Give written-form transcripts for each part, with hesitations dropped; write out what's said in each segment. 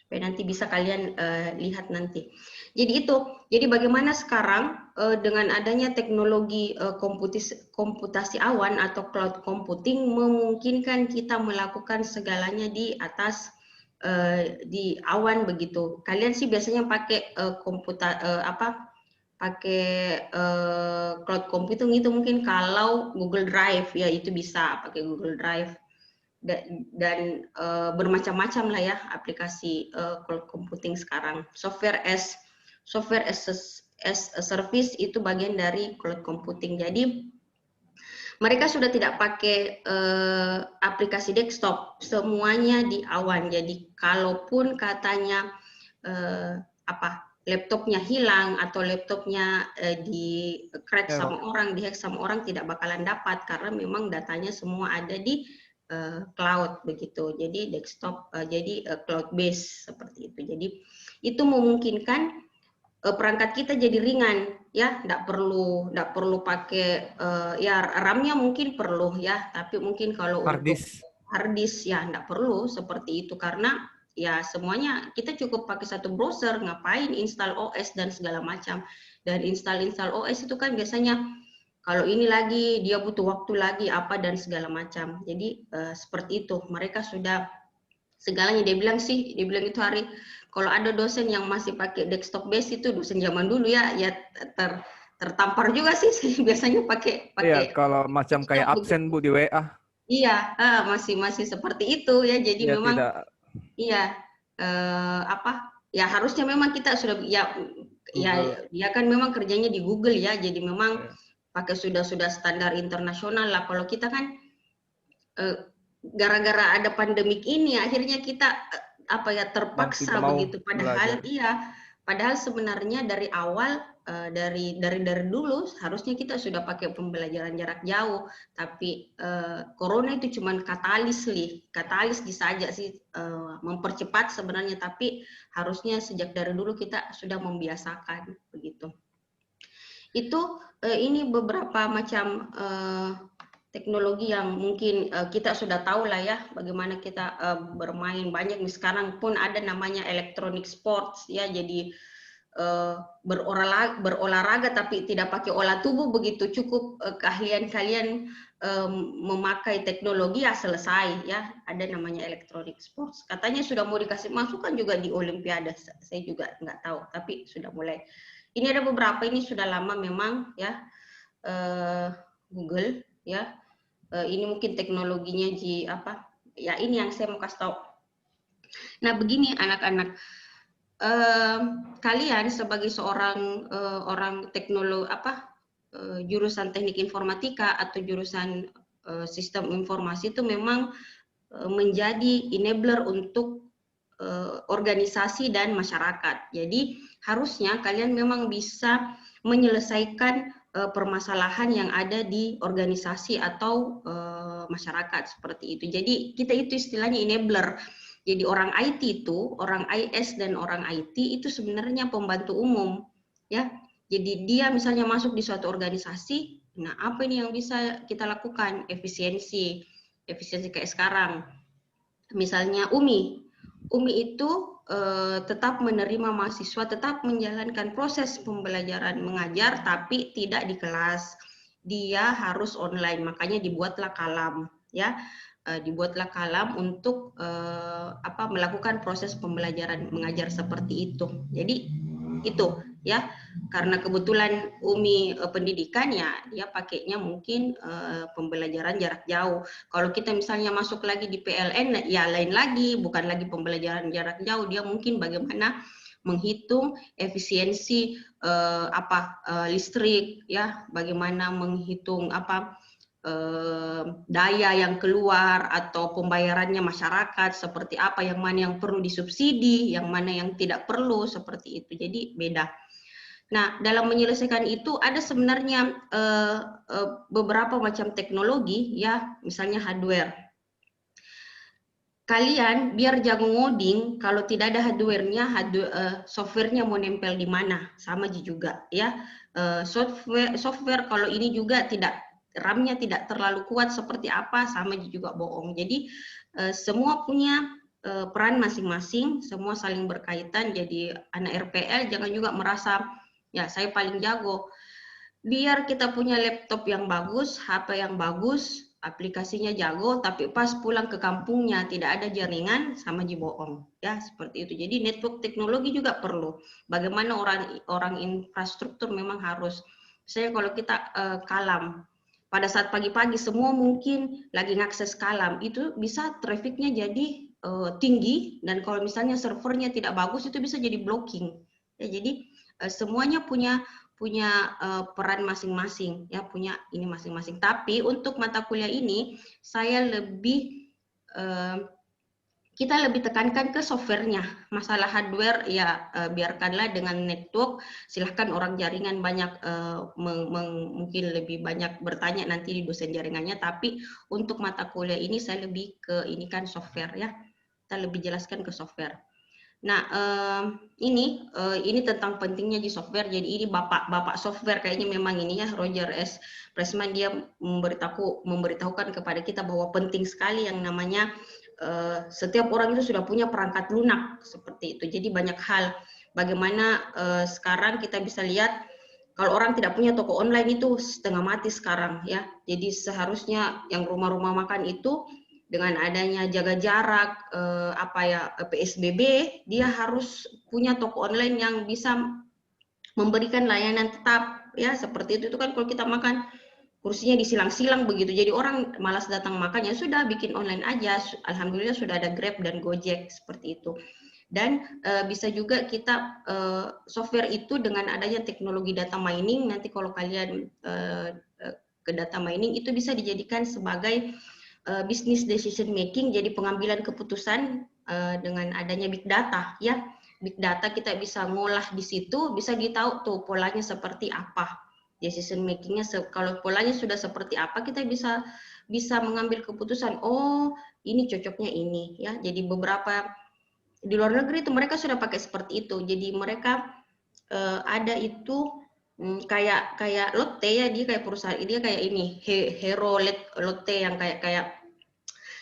supaya nanti bisa kalian lihat nanti. Jadi itu, jadi bagaimana sekarang dengan adanya teknologi komputasi awan atau cloud computing memungkinkan kita melakukan segalanya di atas di awan begitu. Kalian sih biasanya pakai pakai cloud computing itu mungkin kalau Google Drive ya itu bisa pakai Google Drive dan bermacam-macam lah ya aplikasi cloud computing sekarang. Software as a service itu bagian dari cloud computing. Jadi mereka sudah tidak pakai aplikasi desktop, semuanya di awan. Jadi kalaupun katanya laptopnya hilang atau laptopnya di crack sama orang, dihack sama orang, tidak bakalan dapat karena memang datanya semua ada di cloud begitu. Jadi desktop, jadi cloud base seperti itu. Jadi itu memungkinkan perangkat kita jadi ringan ya, tidak perlu pakai ya RAM-nya mungkin perlu ya, tapi mungkin kalau untuk hard disk ya tidak perlu seperti itu karena ya semuanya kita cukup pakai satu browser, ngapain install OS dan segala macam. Dan install OS itu kan biasanya kalau ini lagi dia butuh waktu lagi apa dan segala macam. Jadi seperti itu, mereka sudah segalanya. Dia bilang itu Hari, kalau ada dosen yang masih pakai desktop base itu dosen zaman dulu ya tertampar juga sih biasanya pakai Iya, kalau macam kayak absen Bu di WA. Iya, masih seperti itu ya. Jadi ya, memang tidak. Iya, ya harusnya memang kita sudah ya kan memang kerjanya di Google ya, jadi memang pakai sudah standar internasional lah. Kalau kita kan gara-gara ada pandemik ini akhirnya kita terpaksa begitu. Padahal sebenarnya dari awal dari dulu harusnya kita sudah pakai pembelajaran jarak jauh, tapi corona itu cuma katalis saja sih, mempercepat sebenarnya, tapi harusnya sejak dari dulu kita sudah membiasakan begitu. Itu ini beberapa macam teknologi yang mungkin kita sudah tahu lah ya, bagaimana kita bermain banyak. Sekarang pun ada namanya electronic sports ya, jadi berolahraga tapi tidak pakai olah tubuh begitu, cukup keahlian kalian memakai teknologi ya selesai ya. Ada namanya electronic sports, katanya sudah mau dikasih masukan juga di Olimpiade, saya juga nggak tahu tapi sudah mulai. Ini ada beberapa, ini sudah lama memang ya, Google ya. Ini mungkin teknologinya ya, ini yang saya mau kasih tahu. Nah begini anak-anak, kalian sebagai seorang orang teknologi jurusan teknik informatika atau jurusan sistem informasi itu memang menjadi enabler untuk organisasi dan masyarakat. Jadi harusnya kalian memang bisa menyelesaikan permasalahan yang ada di organisasi atau masyarakat seperti itu. Jadi kita itu istilahnya enabler. Jadi orang IT itu, orang IS dan orang IT itu sebenarnya pembantu umum ya. Jadi dia misalnya masuk di suatu organisasi, nah apa ini yang bisa kita lakukan? Efisiensi kayak sekarang. Misalnya UMI itu tetap menerima mahasiswa, tetap menjalankan proses pembelajaran mengajar, tapi tidak di kelas. Dia harus online, makanya dibuatlah Kalam, ya. Dibuatlah Kalam untuk melakukan proses pembelajaran mengajar seperti itu. Jadi itu ya, karena kebetulan UMI pendidikan ya, dia pakainya mungkin pembelajaran jarak jauh. Kalau kita misalnya masuk lagi di PLN ya lain lagi, bukan lagi pembelajaran jarak jauh, dia mungkin bagaimana menghitung efisiensi listrik ya, bagaimana menghitung daya yang keluar atau pembayarannya masyarakat seperti apa, yang mana yang perlu disubsidi, yang mana yang tidak perlu, seperti itu. Jadi beda. Nah, dalam menyelesaikan itu ada sebenarnya beberapa macam teknologi ya, misalnya hardware. Kalian biar jago ngoding, kalau tidak ada hardware-nya, software-nya mau nempel di mana, sama juga ya. Software kalau ini juga tidak, RAM-nya tidak terlalu kuat seperti apa, sama juga bohong. Jadi semua punya peran masing-masing, semua saling berkaitan. Jadi anak RPL jangan juga merasa ya saya paling jago. Biar kita punya laptop yang bagus, HP yang bagus, aplikasinya jago, tapi pas pulang ke kampungnya tidak ada jaringan, sama aja bohong. Ya, seperti itu. Jadi network teknologi juga perlu. Bagaimana orang infrastruktur memang harus. Misalnya kalau kita kalam, pada saat pagi-pagi semua mungkin lagi ngakses kalam, itu bisa trafficnya jadi tinggi, dan kalau misalnya servernya tidak bagus itu bisa jadi blocking. Ya, jadi semuanya punya peran masing-masing, ya, punya ini masing-masing. Tapi untuk mata kuliah ini saya lebih kita lebih tekankan ke softwarenya. Masalah hardware ya biarkanlah dengan network. Silahkan orang jaringan banyak mungkin lebih banyak bertanya nanti di dosen jaringannya. Tapi untuk mata kuliah ini saya lebih ke ini kan software, ya. Kita lebih jelaskan ke software. Nah, ini tentang pentingnya di software. Jadi ini bapak software kayaknya memang ini ya, Roger S. Pressman, dia memberitahukan kepada kita bahwa penting sekali yang namanya setiap orang itu sudah punya perangkat lunak seperti itu. Jadi banyak hal bagaimana sekarang kita bisa lihat kalau orang tidak punya toko online itu setengah mati sekarang, ya. Jadi seharusnya yang rumah-rumah makan itu dengan adanya jaga jarak, PSBB, dia harus punya toko online yang bisa memberikan layanan tetap, ya, seperti itu. Itu kan kalau kita makan kursinya disilang-silang begitu, jadi orang malas datang makan, ya sudah bikin online aja. Alhamdulillah sudah ada Grab dan Gojek seperti itu. Dan bisa juga kita software itu dengan adanya teknologi data mining, nanti kalau kalian ke data mining itu bisa dijadikan sebagai business decision making, jadi pengambilan keputusan dengan adanya big data, ya. Big data kita bisa ngolah di situ, bisa ditahu tuh polanya seperti apa. Decision makingnya kalau polanya sudah seperti apa, kita bisa mengambil keputusan. Oh, ini cocoknya ini, ya. Jadi beberapa di luar negeri itu mereka sudah pakai seperti itu. Jadi mereka ada itu kayak Lotte, ya, dia kayak perusahaan, dia kayak ini Hero Lotte yang kayak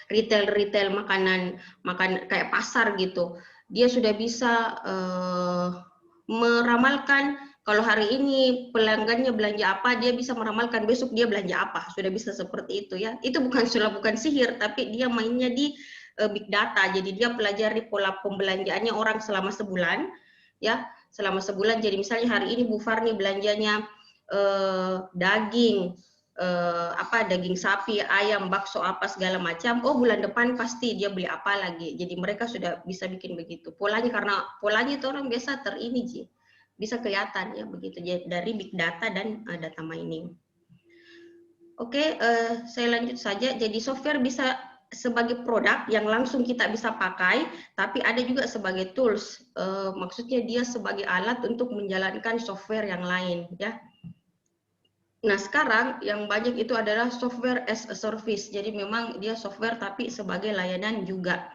retail makanan kayak pasar gitu. Dia sudah bisa meramalkan kalau hari ini pelanggannya belanja apa, dia bisa meramalkan besok dia belanja apa. Sudah bisa seperti itu, ya. Itu bukan sihir, tapi dia mainnya di big data. Jadi dia pelajari pola pembelanjaannya orang selama sebulan, ya. Selama sebulan. Jadi misalnya hari ini Bu Farni belanjanya daging, daging sapi, ayam, bakso apa segala macam. Oh, bulan depan pasti dia beli apa lagi. Jadi mereka sudah bisa bikin begitu. Polanya, karena polanya itu orang biasa bisa kelihatan, ya, begitu dari big data dan data mining. Oke, saya lanjut saja. Jadi software bisa sebagai produk yang langsung kita bisa pakai, tapi ada juga sebagai tools. Maksudnya dia sebagai alat untuk menjalankan software yang lain, ya. Nah, sekarang yang banyak itu adalah software as a service. Jadi memang dia software tapi sebagai layanan juga.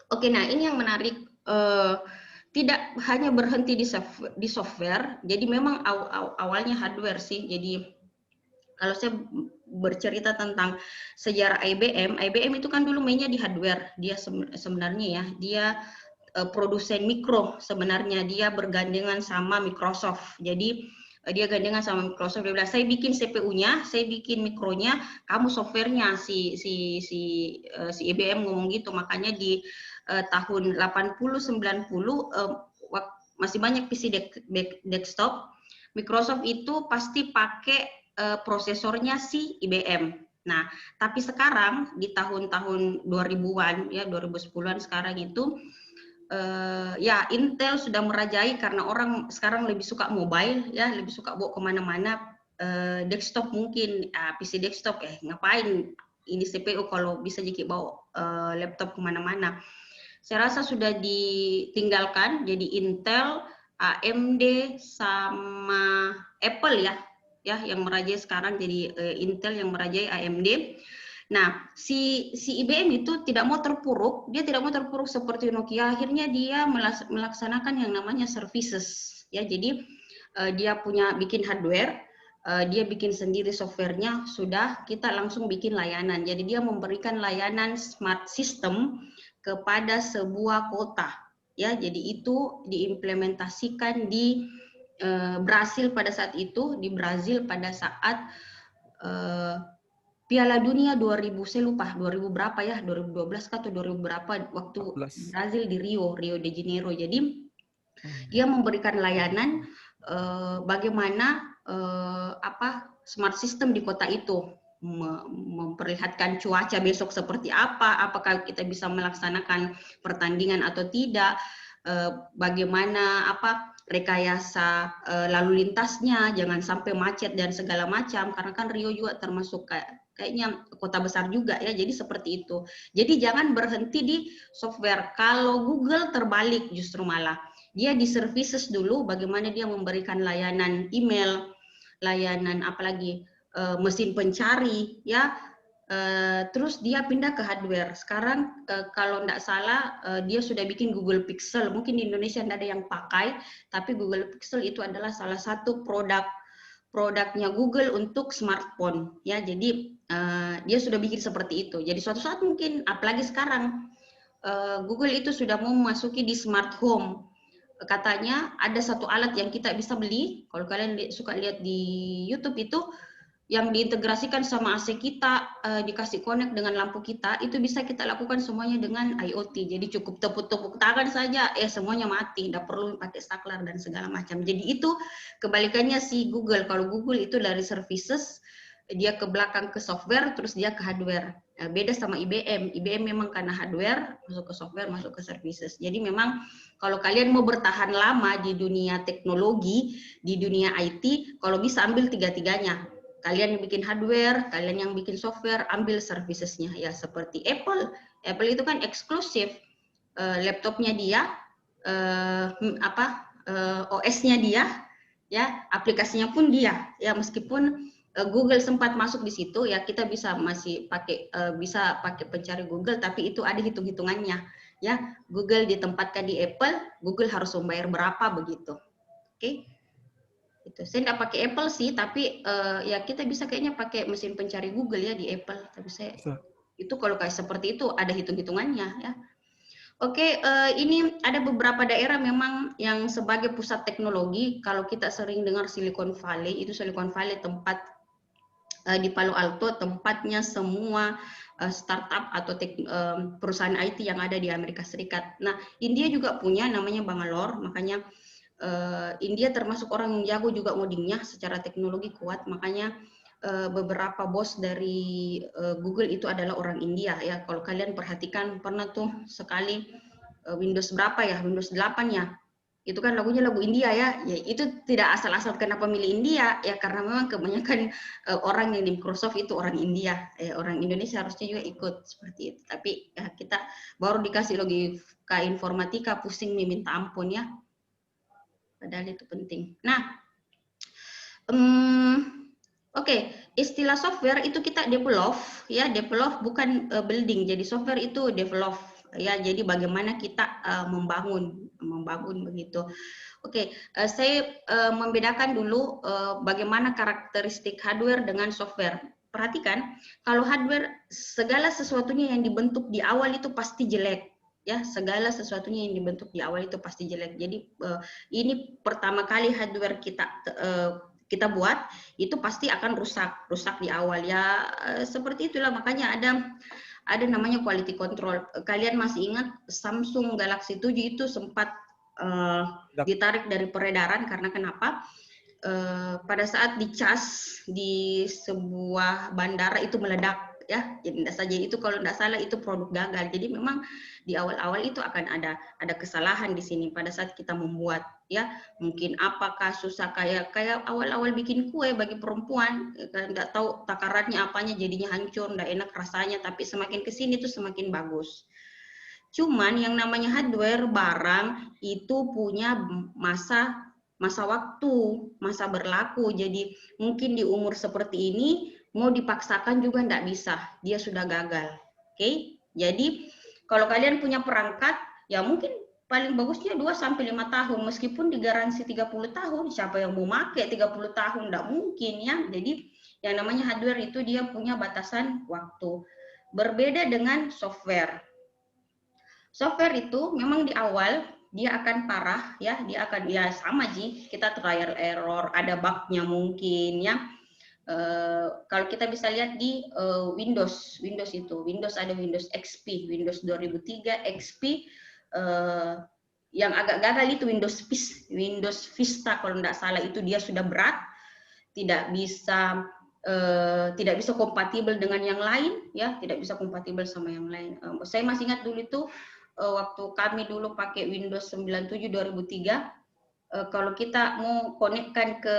Oke, nah ini yang menarik. Tidak hanya berhenti di software. Jadi memang awalnya hardware sih. Jadi kalau saya bercerita tentang sejarah IBM itu kan dulu mainnya di hardware. Dia sebenarnya, ya, dia produsen mikro sebenarnya. Dia bergandengan sama Microsoft. Jadi dia gandengan sama Microsoft. Dia bilang, saya bikin CPU-nya, saya bikin mikronya, kamu software-nya. Si IBM ngomong gitu. Makanya di tahun 80-90 masih banyak PC desktop. Microsoft itu pasti pakai prosesornya si IBM. Nah, tapi sekarang di tahun-tahun 2000-an, ya, 2010-an sekarang itu ya, Intel sudah merajai karena orang sekarang lebih suka mobile, ya, lebih suka bawa kemana-mana. Desktop mungkin, PC desktop, ngapain ini CPU kalau bisa jadi bawa laptop kemana-mana. Saya rasa sudah ditinggalkan, jadi Intel, AMD, sama Apple, ya, yang merajai sekarang. Jadi Intel yang merajai AMD. Nah, si IBM itu tidak mau terpuruk, dia tidak mau terpuruk seperti Nokia. Akhirnya dia melaksanakan yang namanya services, ya. Jadi dia bikin hardware, dia bikin sendiri softwarenya, sudah kita langsung bikin layanan. Jadi dia memberikan layanan smart system kepada sebuah kota. Ya, jadi itu diimplementasikan di Brasil pada saat itu, di Brazil pada saat Piala Dunia 2000, saya lupa 2000 berapa ya, 2012 atau 2000 berapa waktu 14. Brazil di Rio de Janeiro. Jadi dia memberikan layanan bagaimana smart system di kota itu, memperlihatkan cuaca besok seperti apa, apakah kita bisa melaksanakan pertandingan atau tidak, bagaimana rekayasa lalu lintasnya, jangan sampai macet dan segala macam, karena kan Rio juga termasuk kayaknya kota besar juga ya, jadi seperti itu. Jadi jangan berhenti di software. Kalau Google terbalik justru malah, dia di services dulu, bagaimana dia memberikan layanan email, layanan apalagi mesin pencari ya, terus dia pindah ke hardware. Sekarang kalau tidak salah dia sudah bikin Google Pixel, mungkin di Indonesia tidak ada yang pakai, tapi Google Pixel itu adalah salah satu produknya Google untuk smartphone ya. Jadi dia sudah bikin seperti itu. Jadi suatu saat mungkin, apalagi sekarang Google itu sudah mau memasuki di smart home. Katanya ada satu alat yang kita bisa beli, kalau kalian suka lihat di YouTube itu, yang diintegrasikan sama AC kita, dikasih connect dengan lampu kita, itu bisa kita lakukan semuanya dengan IoT. Jadi cukup tepuk-tepuk tangan saja, semuanya mati, tidak perlu pakai saklar dan segala macam. Jadi itu kebalikannya si Google. Kalau Google itu dari services, dia ke belakang ke software, terus dia ke hardware. Beda sama IBM. IBM memang karena hardware, masuk ke software, masuk ke services. Jadi memang kalau kalian mau bertahan lama di dunia teknologi, di dunia IT, kalau bisa ambil tiga-tiganya. Kalian yang bikin hardware, kalian yang bikin software, ambil servicesnya. Ya seperti Apple. Apple itu kan eksklusif. Laptopnya dia, OS-nya dia, ya aplikasinya pun dia. Ya meskipun Google sempat masuk di situ, ya kita bisa masih pakai bisa pakai pencari Google, tapi itu ada hitung-hitungannya. Ya Google ditempatkan di Apple, Google harus membayar berapa begitu. Oke. Itu. Saya nggak pakai Apple sih, tapi ya kita bisa kayaknya pakai mesin pencari Google ya di Apple. Tapi saya itu kalau kayak seperti itu ada hitung-hitungannya ya. Oke, ini ada beberapa daerah memang yang sebagai pusat teknologi. Kalau kita sering dengar Silicon Valley, itu Silicon Valley tempat di Palo Alto, tempatnya semua startup atau perusahaan IT yang ada di Amerika Serikat. Nah, India juga punya namanya Bangalore, makanya India termasuk orang yang jago juga ngodingnya, secara teknologi kuat, makanya beberapa bos dari Google itu adalah orang India ya. Kalau kalian perhatikan, pernah tuh sekali Windows berapa ya, Windows 8 ya, itu kan lagunya lagu India ya. Ya itu tidak asal-asal kenapa milih India ya, karena memang kebanyakan orang yang di Microsoft itu orang India. Orang Indonesia harusnya juga ikut seperti itu, tapi ya, kita baru dikasih logika informatika pusing minta ampun ya. Padahal itu penting. Nah, oke, istilah software itu kita develop, ya develop bukan building. Jadi software itu develop, ya. Jadi bagaimana kita membangun begitu. Oke, saya membedakan dulu bagaimana karakteristik hardware dengan software. Perhatikan, kalau hardware segala sesuatunya yang dibentuk di awal itu pasti jelek. Ya, segala sesuatunya yang dibentuk di awal itu pasti jelek. Jadi ini pertama kali hardware kita buat itu pasti akan rusak di awal ya. Seperti itulah, makanya ada namanya quality control. Kalian masih ingat Samsung Galaxy 7 itu sempat ditarik dari peredaran karena kenapa? Pada saat dicas di sebuah bandara itu meledak ya. Jadi tidak saja itu, kalau tidak salah itu produk gagal. Jadi memang di awal-awal itu akan ada kesalahan di sini pada saat kita membuat ya. Mungkin apakah susah kayak awal-awal bikin kue bagi perempuan, nggak tahu takarannya apanya, jadinya hancur, nggak enak rasanya, tapi semakin kesini tuh semakin bagus. Cuman yang namanya hardware barang itu punya masa waktu, masa berlaku. Jadi mungkin di umur seperti ini mau dipaksakan juga nggak bisa, dia sudah gagal. Oke? Jadi kalau kalian punya perangkat, ya mungkin paling bagusnya 2-5 tahun, meskipun digaransi 30 tahun, siapa yang mau pakai 30 tahun? Nggak mungkin ya. Jadi yang namanya hardware itu dia punya batasan waktu. Berbeda dengan software. Software itu memang di awal dia akan parah ya, dia akan ya sama sih, kita trial error, ada bugnya mungkin ya. Kalau kita bisa lihat di Windows itu, Windows ada Windows XP, Windows 2003 XP, yang agak gagal itu Windows Vista kalau tidak salah, itu dia sudah berat, tidak bisa kompatibel dengan yang lain ya, tidak bisa kompatibel sama yang lain. Saya masih ingat dulu itu waktu kami dulu pakai Windows 97 2003, kalau kita mau konekkan ke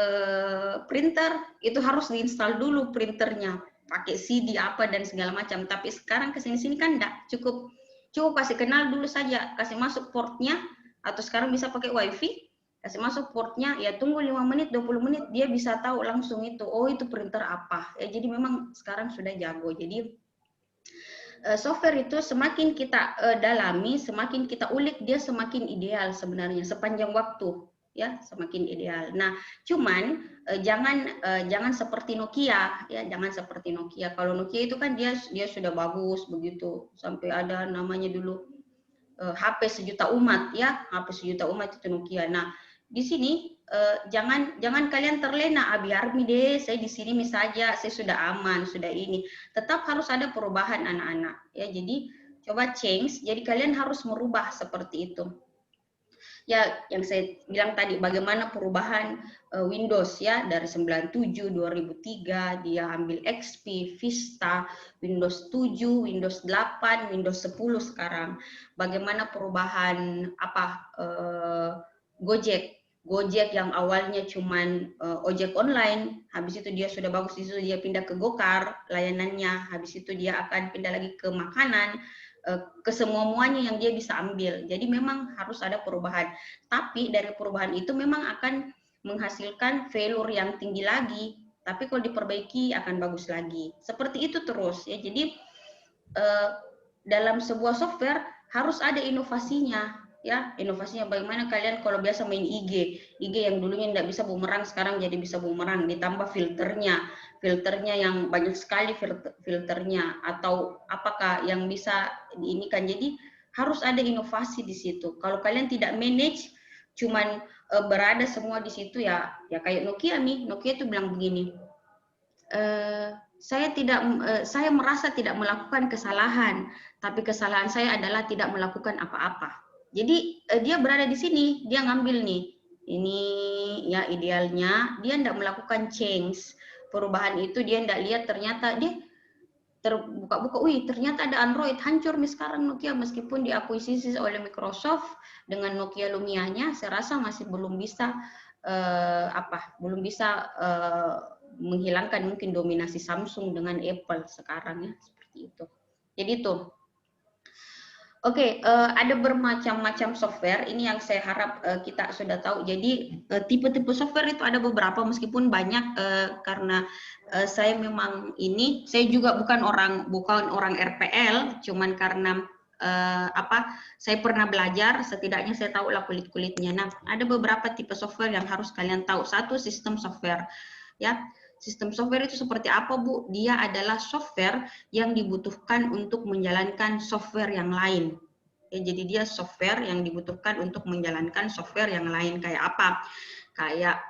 printer itu harus diinstal dulu printernya, pakai CD apa dan segala macam. Tapi sekarang kesini-sini kan enggak, cukup kasih kenal dulu saja, kasih masuk portnya, atau sekarang bisa pakai wifi, kasih masuk portnya, ya tunggu 5 menit 20 menit dia bisa tahu langsung itu, oh itu printer apa ya. Jadi memang sekarang sudah jago. Jadi software itu semakin kita dalami, semakin kita ulik, dia semakin ideal sebenarnya sepanjang waktu ya, semakin ideal. Nah, cuman jangan seperti Nokia ya, jangan seperti Nokia. Kalau Nokia itu kan dia sudah bagus begitu, sampai ada namanya dulu HP sejuta umat ya, HP sejuta umat itu Nokia. Nah, di sini jangan kalian terlena, biar deh saya di sini saja, saya sudah aman, sudah ini. Tetap harus ada perubahan anak-anak ya. Jadi coba change, jadi kalian harus merubah seperti itu. Ya, yang saya bilang tadi, bagaimana perubahan Windows ya, dari 97, 2003, dia ambil XP, Vista, Windows 7, Windows 8, Windows 10 sekarang. Bagaimana perubahan Gojek yang awalnya cuman ojek online, habis itu dia sudah bagus, itu dia pindah ke Gokar layanannya, habis itu dia akan pindah lagi ke makanan, ke semua-muanya yang dia bisa ambil. Jadi memang harus ada perubahan. Tapi dari perubahan itu memang akan menghasilkan value yang tinggi lagi. Tapi kalau diperbaiki akan bagus lagi. Seperti itu terus ya. Jadi dalam sebuah software harus ada inovasinya ya. Inovasinya bagaimana kalian kalau biasa main IG yang dulunya tidak bisa bumerang sekarang jadi bisa bumerang, ditambah filternya yang banyak sekali filternya, atau apakah yang bisa diinikan. Jadi harus ada inovasi di situ. Kalau kalian tidak manage, cuman berada semua di situ ya kayak Nokia nih. Nokia itu bilang begini, saya merasa tidak melakukan kesalahan, tapi kesalahan saya adalah tidak melakukan apa-apa. Jadi dia berada di sini, dia ngambil nih, ini ya idealnya, dia tidak melakukan change, perubahan itu dia tidak lihat, ternyata dia terbuka-buka, wih ternyata ada Android, hancur nih sekarang Nokia, meskipun diakuisisi oleh Microsoft dengan Nokia Lumia-nya, saya rasa masih belum bisa menghilangkan mungkin dominasi Samsung dengan Apple sekarang ya, seperti itu. Jadi itu. Oke, ada bermacam-macam software. Ini yang saya harap kita sudah tahu. Jadi tipe-tipe software itu ada beberapa, meskipun banyak karena saya memang saya juga bukan orang RPL, cuman karena saya pernah belajar, setidaknya saya tahu lah kulit-kulitnya. Nah, ada beberapa tipe software yang harus kalian tahu. Satu, sistem software. Ya, sistem software itu seperti apa, Bu? Dia adalah software yang dibutuhkan untuk menjalankan software yang lain. Ya, jadi dia software yang dibutuhkan untuk menjalankan software yang lain. Kayak apa? Kayak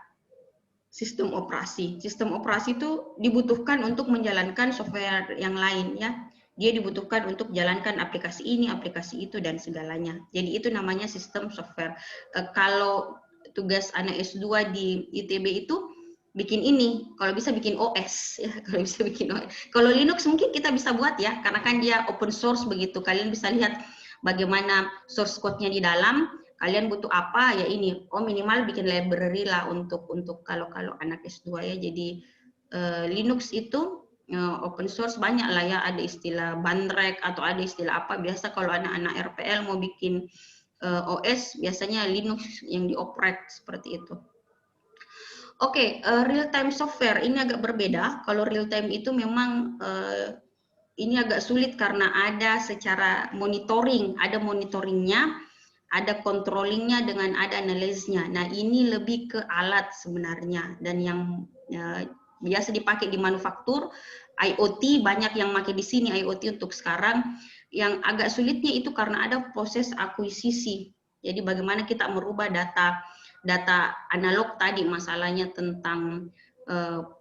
sistem operasi. Sistem operasi itu dibutuhkan untuk menjalankan software yang lain ya. Dia dibutuhkan untuk jalankan aplikasi ini, aplikasi itu, dan segalanya. Jadi itu namanya sistem software. Kalau tugas anak S2 di ITB itu bikin ini, kalau bisa bikin OS ya, kalau bisa bikin OS. Kalau Linux mungkin kita bisa buat ya, karena kan dia open source begitu. Kalian bisa lihat bagaimana source code-nya di dalam. Kalian butuh apa ya ini. Oh, minimal bikin library lah untuk kalau anak S2 ya. Jadi Linux itu open source banyak lah ya, ada istilah bandrek atau ada istilah apa. Biasa kalau anak-anak RPL mau bikin OS biasanya Linux yang dioprek seperti itu. Oke, real time software ini agak berbeda. Kalau real time itu memang ini agak sulit karena ada secara monitoring, ada monitoringnya, ada controllingnya, dengan ada analisisnya. Nah, ini lebih ke alat sebenarnya, dan yang biasa dipakai di manufaktur, IoT banyak yang pakai di sini IoT untuk sekarang. Yang agak sulitnya itu karena ada proses akuisisi. Jadi bagaimana kita merubah data analog tadi, masalahnya tentang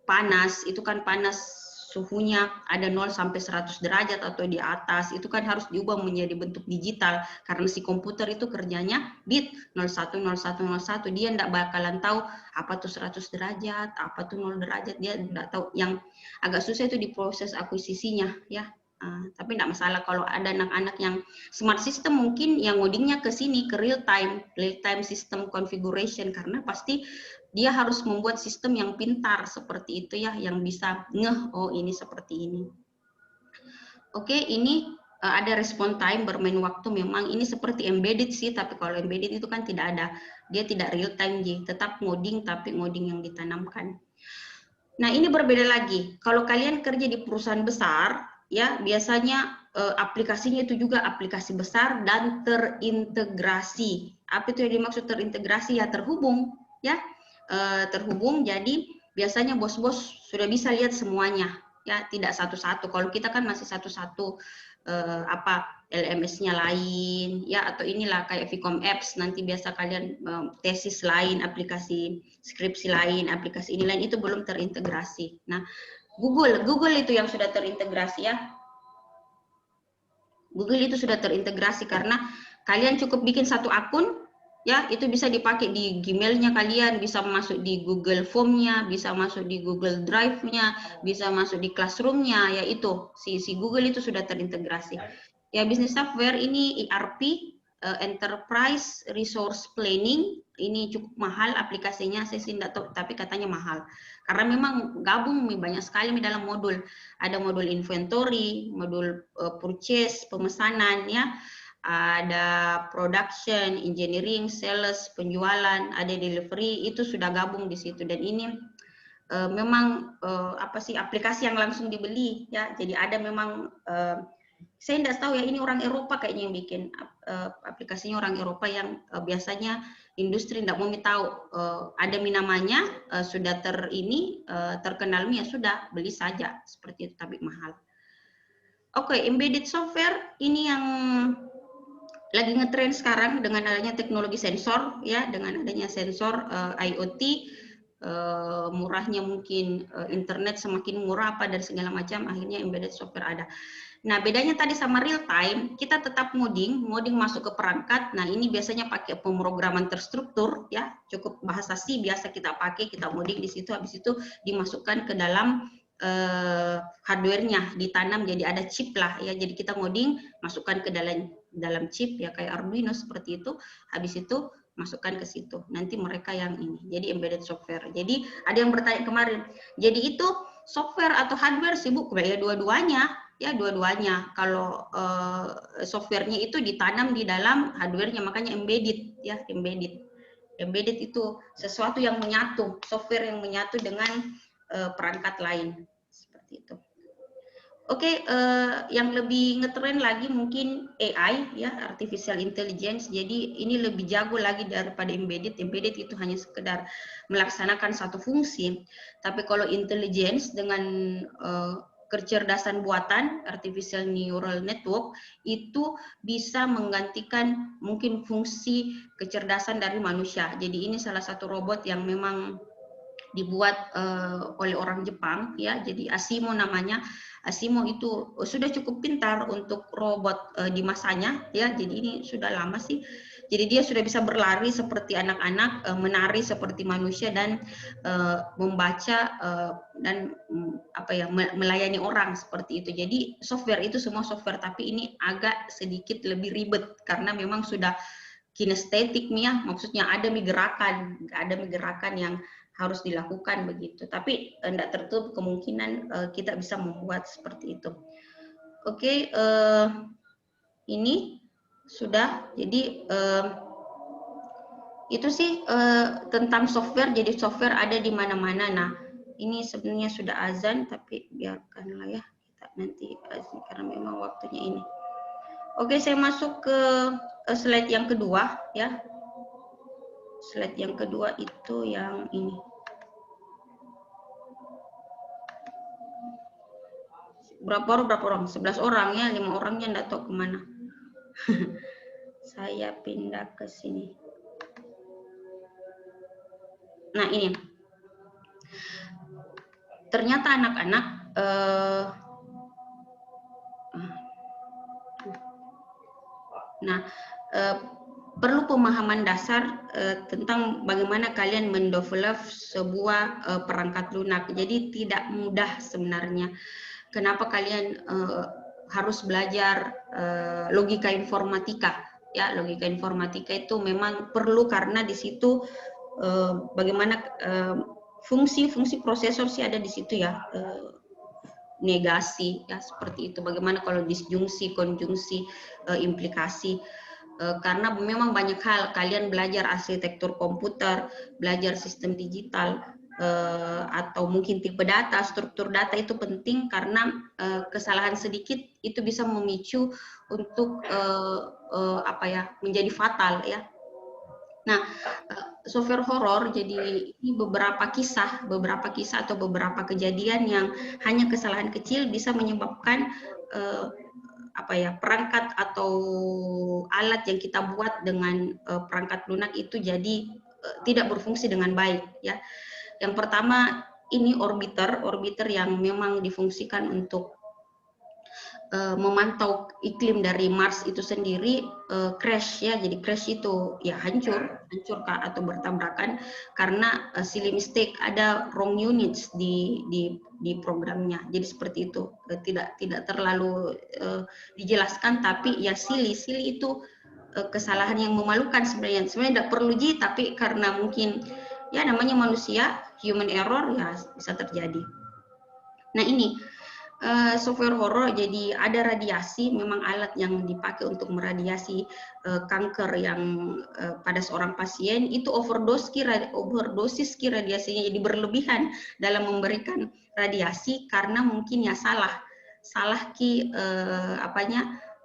panas, itu kan panas suhunya ada 0 sampai 100 derajat atau di atas, itu kan harus diubah menjadi bentuk digital karena si komputer itu kerjanya bit 01, 01, 01, dia enggak bakalan tahu apa tuh 100 derajat, apa tuh 0 derajat, dia enggak tahu. Yang agak susah itu di proses akuisisinya ya. Tapi enggak masalah kalau ada anak-anak yang smart system, mungkin yang ngodingnya ke sini, ke real time system configuration, karena pasti dia harus membuat sistem yang pintar seperti itu ya, yang bisa ngeh, oh ini seperti ini. Oke, ini ada respon time, bermain waktu. Memang ini seperti embedded sih, tapi kalau embedded itu kan tidak ada, dia tidak real time, tetap ngoding, tapi ngoding yang ditanamkan. Nah, ini berbeda lagi. Kalau kalian kerja di perusahaan besar, ya biasanya aplikasinya itu juga aplikasi besar dan terintegrasi. Apa itu yang dimaksud terintegrasi? Ya terhubung, ya. Terhubung, jadi biasanya bos-bos sudah bisa lihat semuanya, ya tidak satu-satu. Kalau kita kan masih satu-satu, LMS-nya lain, ya, atau inilah kayak Vcom Apps, nanti biasa kalian tesis lain, aplikasi skripsi lain, aplikasi ini lain, itu belum terintegrasi. Nah, Google itu yang sudah terintegrasi ya. Google itu sudah terintegrasi karena kalian cukup bikin satu akun, ya, itu bisa dipakai di Gmail-nya kalian, bisa masuk di Google Form-nya, bisa masuk di Google Drive-nya, bisa masuk di Classroom-nya, ya itu, si Google itu sudah terintegrasi. Ya, bisnis software ini ERP, Enterprise Resource Planning, ini cukup mahal aplikasinya, saya sih tidak tahu, tapi katanya mahal. Karena memang gabung banyak sekali dalam modul. Ada modul inventory, modul purchase, pemesanan, ya, ada production, engineering, sales, penjualan, ada delivery, itu sudah gabung di situ. Dan ini memang aplikasi yang langsung dibeli, ya. Jadi ada memang saya tidak tahu ya, ini orang Eropa kayaknya yang bikin aplikasinya, orang Eropa yang biasanya industri tidak mau tahu ada namanya, sudah terkenal, ya sudah beli saja seperti itu, tapi mahal. Oke, embedded software ini yang lagi ngetrend sekarang dengan adanya teknologi sensor, ya, dengan adanya sensor IoT, murahnya mungkin internet semakin murah dan segala macam, akhirnya embedded software ada. Nah, bedanya tadi sama real time, kita tetap ngoding masuk ke perangkat. Nah, ini biasanya pakai pemrograman terstruktur, ya, cukup bahasa C biasa kita pakai, kita ngoding di situ, habis itu dimasukkan ke dalam hardware-nya, ditanam, jadi ada chip lah, ya. Jadi kita ngoding, masukkan ke dalam chip, ya, kayak Arduino seperti itu, habis itu masukkan ke situ. Nanti mereka yang ini, jadi embedded software. Jadi ada yang bertanya kemarin, jadi itu software atau hardware sibuk? Ya dua-duanya, ya dua-duanya. Kalau softwarenya itu ditanam di dalam hardware-nya, makanya embedded, ya, embedded. Embedded itu sesuatu yang menyatu, software yang menyatu dengan perangkat lain, seperti itu. Oke, yang lebih ngetren lagi mungkin AI, ya, artificial intelligence. Jadi ini lebih jago lagi daripada embedded. Embedded itu hanya sekedar melaksanakan satu fungsi. Tapi kalau intelligence dengan kecerdasan buatan, artificial neural network, itu bisa menggantikan mungkin fungsi kecerdasan dari manusia. Jadi ini salah satu robot yang memang dibuat oleh orang Jepang, ya. Jadi Asimo namanya. Asimo itu sudah cukup pintar untuk robot di masanya, ya. Jadi ini sudah lama sih. Jadi dia sudah bisa berlari seperti anak-anak, menari seperti manusia, dan membaca dan melayani orang seperti itu. Jadi software itu semua software, tapi ini agak sedikit lebih ribet karena memang sudah kinestetiknya, maksudnya ada gerakan yang harus dilakukan begitu. Tapi tidak tertutup kemungkinan kita bisa membuat seperti itu. Oke, ini sudah. Jadi itu sih tentang software. Jadi software ada di mana-mana. Nah, ini sebenarnya sudah azan, tapi biarkanlah ya, kita nanti azan karena memang waktunya ini. Oke, saya masuk ke slide yang kedua, ya. Slide yang kedua itu yang ini. berapa orang? 11 orang ya, 5 orangnya enggak tahu kemana. Saya pindah ke sini. Nah ini, ternyata anak-anak perlu pemahaman dasar tentang bagaimana kalian mendevelop sebuah perangkat lunak. Jadi tidak mudah sebenarnya. Kenapa kalian harus belajar logika informatika? Ya, logika informatika itu memang perlu karena di situ bagaimana fungsi-fungsi prosesor sih ada di situ ya. Negasi ya seperti itu. Bagaimana kalau disjungsi, konjungsi, implikasi. Karena memang banyak hal kalian belajar arsitektur komputer, belajar sistem digital, atau mungkin tipe data, struktur data itu penting karena kesalahan sedikit itu bisa memicu untuk menjadi fatal ya. Nah, software horor jadi ini beberapa kisah atau beberapa kejadian yang hanya kesalahan kecil bisa menyebabkan perangkat atau alat yang kita buat dengan perangkat lunak itu jadi tidak berfungsi dengan baik ya. Yang pertama ini orbiter yang memang difungsikan untuk memantau iklim dari Mars itu sendiri crash ya. Jadi crash itu ya hancur atau bertabrakan karena silly mistake, ada wrong units di programnya. Jadi seperti itu, tidak terlalu dijelaskan, tapi ya silly itu kesalahan yang memalukan sebenarnya tidak perlu tapi karena mungkin ya namanya manusia, human error ya bisa terjadi. Nah ini software horor, jadi ada radiasi, memang alat yang dipakai untuk meradiasi kanker yang pada seorang pasien itu overdosis radiasinya, jadi berlebihan dalam memberikan radiasi karena mungkin ya salah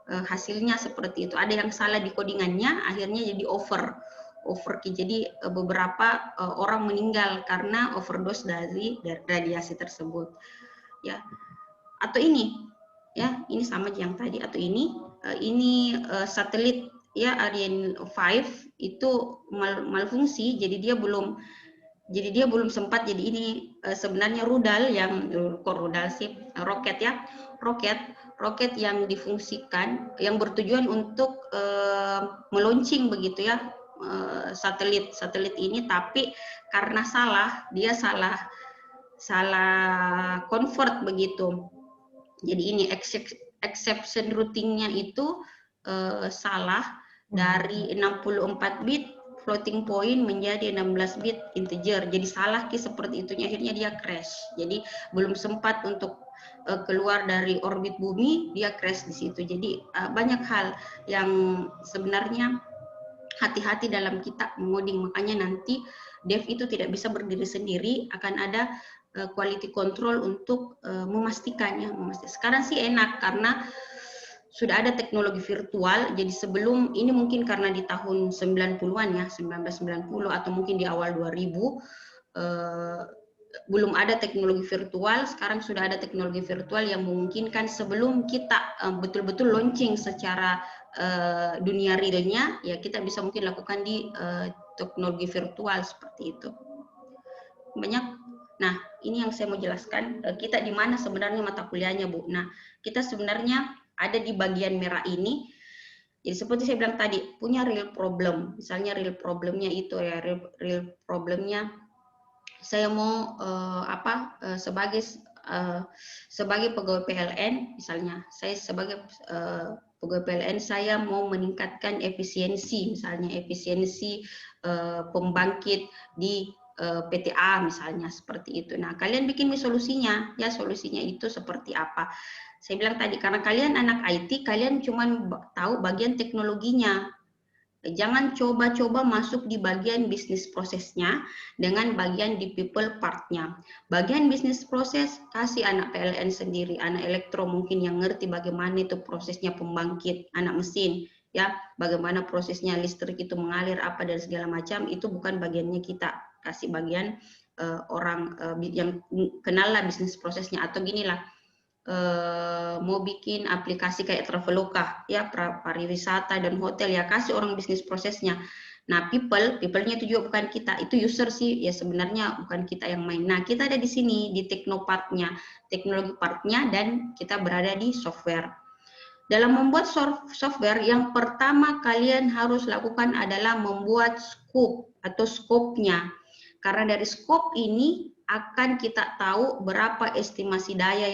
hasilnya seperti itu. Ada yang salah di codingannya, akhirnya jadi overkill. Jadi beberapa orang meninggal karena overdose dari radiasi tersebut. Ya. Atau ini ya, ini sama yang tadi, atau ini satelit ya Ariane 5 itu malfungsi, jadi dia belum sempat. Jadi ini sebenarnya rudal yang roket yang difungsikan, yang bertujuan untuk meluncing begitu ya satelit ini, tapi karena dia salah convert begitu. Jadi ini exception routingnya itu salah dari 64 bit floating point menjadi 16 bit integer. Jadi salah seperti itunya, akhirnya dia crash. Jadi belum sempat untuk keluar dari orbit bumi, dia crash di situ. Jadi banyak hal yang sebenarnya hati-hati dalam kita mengoding. Makanya nanti dev itu tidak bisa berdiri sendiri, akan ada quality control untuk memastikannya. Sekarang sih enak karena sudah ada teknologi virtual. Jadi sebelum ini mungkin karena di tahun 90-an ya, 1990 atau mungkin di awal 2000 belum ada teknologi virtual. Sekarang sudah ada teknologi virtual yang memungkinkan sebelum kita betul-betul launching secara dunia realnya, ya kita bisa mungkin lakukan di teknologi virtual seperti itu. Banyak. Nah, ini yang saya mau jelaskan, kita di mana sebenarnya mata kuliahnya, Bu. Nah, kita sebenarnya ada di bagian merah ini. Jadi seperti saya bilang tadi, punya real problem. Misalnya real problemnya itu ya, real problemnya saya mau sebagai pegawai PLN, misalnya saya sebagai pegawai PLN, saya mau meningkatkan efisiensi, misalnya efisiensi pembangkit di PTA misalnya seperti itu. Nah, kalian bikin solusinya, ya solusinya itu seperti apa. Saya bilang tadi, karena kalian anak IT, kalian cuma tahu bagian teknologinya. Jangan coba-coba masuk di bagian bisnis prosesnya dengan bagian di people part-nya. Bagian bisnis proses, kasih anak PLN sendiri, anak elektro mungkin yang ngerti bagaimana itu prosesnya pembangkit, anak mesin, ya bagaimana prosesnya listrik itu mengalir apa dan segala macam, itu bukan bagiannya kita. Kasih bagian orang yang kenal lah bisnis prosesnya. Atau ginilah, mau bikin aplikasi kayak Traveloka ya, pariwisata dan hotel ya, kasih orang bisnis prosesnya. Nah, people-nya itu juga bukan kita, itu user sih ya, sebenarnya bukan kita yang main. Nah, kita ada di sini di teknopartnya, teknologi partnya, dan kita berada di software. Dalam membuat software, yang pertama kalian harus lakukan adalah membuat scope atau skopnya. Karena dari scope ini akan kita tahu berapa estimasi dana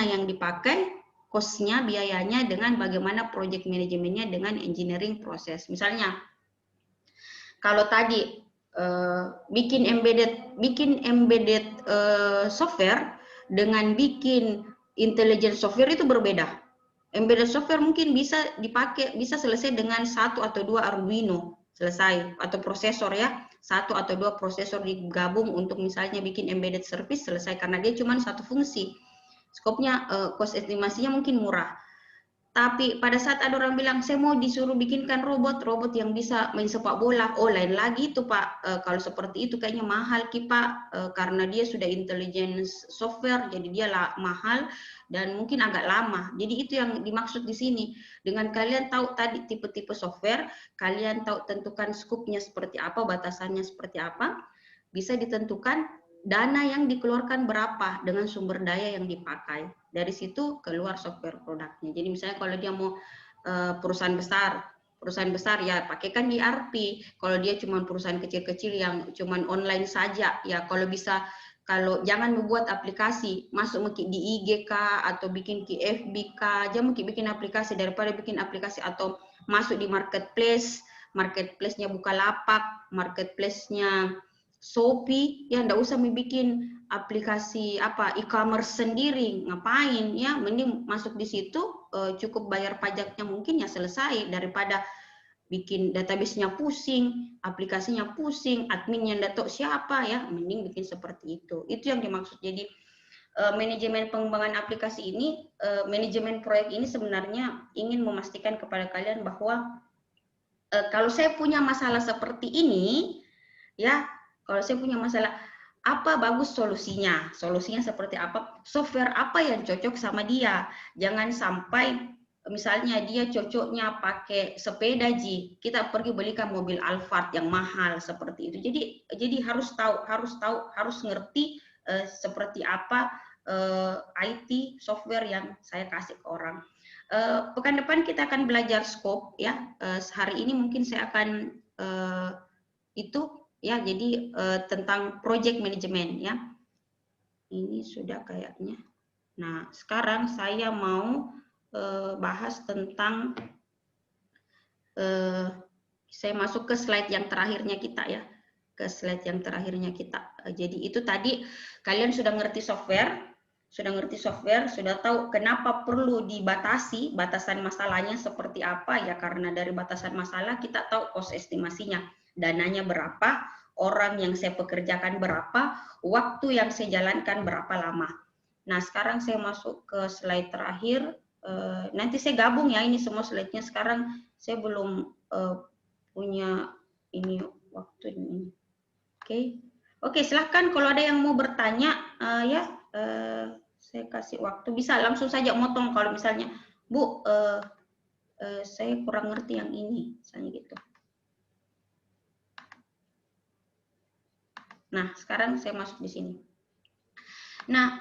yang dipakai, cost-nya, biayanya, dengan bagaimana project manajemennya dengan engineering proses. Misalnya, kalau tadi bikin embedded software dengan bikin intelligent software itu berbeda. Embedded software mungkin bisa selesai dengan 1 atau 2 Arduino selesai, atau prosesor ya, 1 atau 2 prosesor digabung untuk misalnya bikin embedded service selesai, karena dia cuma satu fungsi. Skopnya, cost estimasinya mungkin murah. Tapi pada saat ada orang bilang, saya mau disuruh bikinkan robot yang bisa main sepak bola, oh lain lagi itu Pak. Kalau seperti itu kayaknya mahal Ki Pak, karena dia sudah intelligence software, jadi dia mahal dan mungkin agak lama. Jadi itu yang dimaksud di sini. Dengan kalian tahu tadi tipe-tipe software, kalian tahu tentukan skupnya seperti apa, batasannya seperti apa, bisa ditentukan dana yang dikeluarkan berapa dengan sumber daya yang dipakai. Dari situ keluar software produknya. Jadi misalnya kalau dia mau perusahaan besar ya pakaikan di ERP. Kalau dia cuma perusahaan kecil-kecil yang cuma online saja, ya kalau jangan membuat aplikasi, masuk di IG kah, atau bikin di FB kah, jangan bikin aplikasi, daripada bikin aplikasi atau masuk di marketplace-nya Bukalapak, marketplace-nya Shopee, ya ndak usah bikin aplikasi e-commerce sendiri, ngapain ya, mending masuk di situ, cukup bayar pajaknya mungkin ya selesai, daripada bikin database-nya pusing, aplikasinya pusing, adminnya ndak tahu siapa ya, mending bikin seperti itu. Itu yang dimaksud. Jadi manajemen pengembangan aplikasi ini, manajemen proyek ini sebenarnya ingin memastikan kepada kalian bahwa kalau saya punya masalah seperti ini, ya, kalau saya punya masalah, apa bagus solusinya? Solusinya seperti apa? Software apa yang cocok sama dia? Jangan sampai misalnya dia cocoknya pakai sepeda kita pergi belikan mobil Alphard yang mahal seperti itu. Jadi harus ngerti seperti apa IT software yang saya kasih ke orang. Pekan depan kita akan belajar scope ya. Hari ini mungkin saya akan itu ya, jadi tentang project management ya. Ini sudah kayaknya. Nah, sekarang saya mau bahas tentang saya masuk ke slide yang terakhirnya kita ya. Ke slide yang terakhirnya kita. Jadi itu tadi kalian sudah ngerti software, sudah tahu kenapa perlu dibatasi, batasan masalahnya seperti apa ya, karena dari batasan masalah kita tahu cost estimasinya. Dananya berapa, orang yang saya pekerjakan berapa, waktu yang saya jalankan berapa lama. Nah, sekarang saya masuk ke slide terakhir. Nanti saya gabung ya ini semua slide-nya. Sekarang saya belum punya ini waktu ini. Oke, silahkan kalau ada yang mau bertanya ya, saya kasih waktu. Bisa langsung saja motong kalau misalnya, Bu, saya kurang ngerti yang ini, misalnya gitu. Nah, sekarang saya masuk di sini. Nah,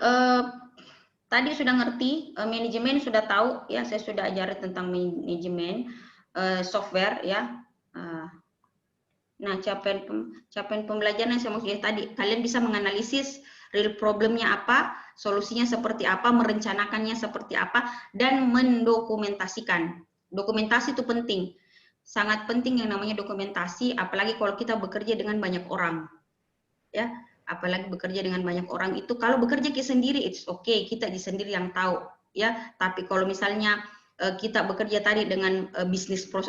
tadi sudah ngerti, manajemen sudah tahu, ya saya sudah ajarin tentang manajemen software, ya. Nah, capaian pembelajaran yang saya maksudnya tadi, kalian bisa menganalisis real problemnya apa, solusinya seperti apa, merencanakannya seperti apa, dan mendokumentasikan. Dokumentasi itu penting, sangat penting yang namanya dokumentasi, apalagi kalau kita bekerja dengan banyak orang. Ya, apalagi bekerja dengan banyak orang itu, kalau bekerja kita sendiri it's okay, kita sendiri yang tahu ya, tapi kalau misalnya kita bekerja tadi dengan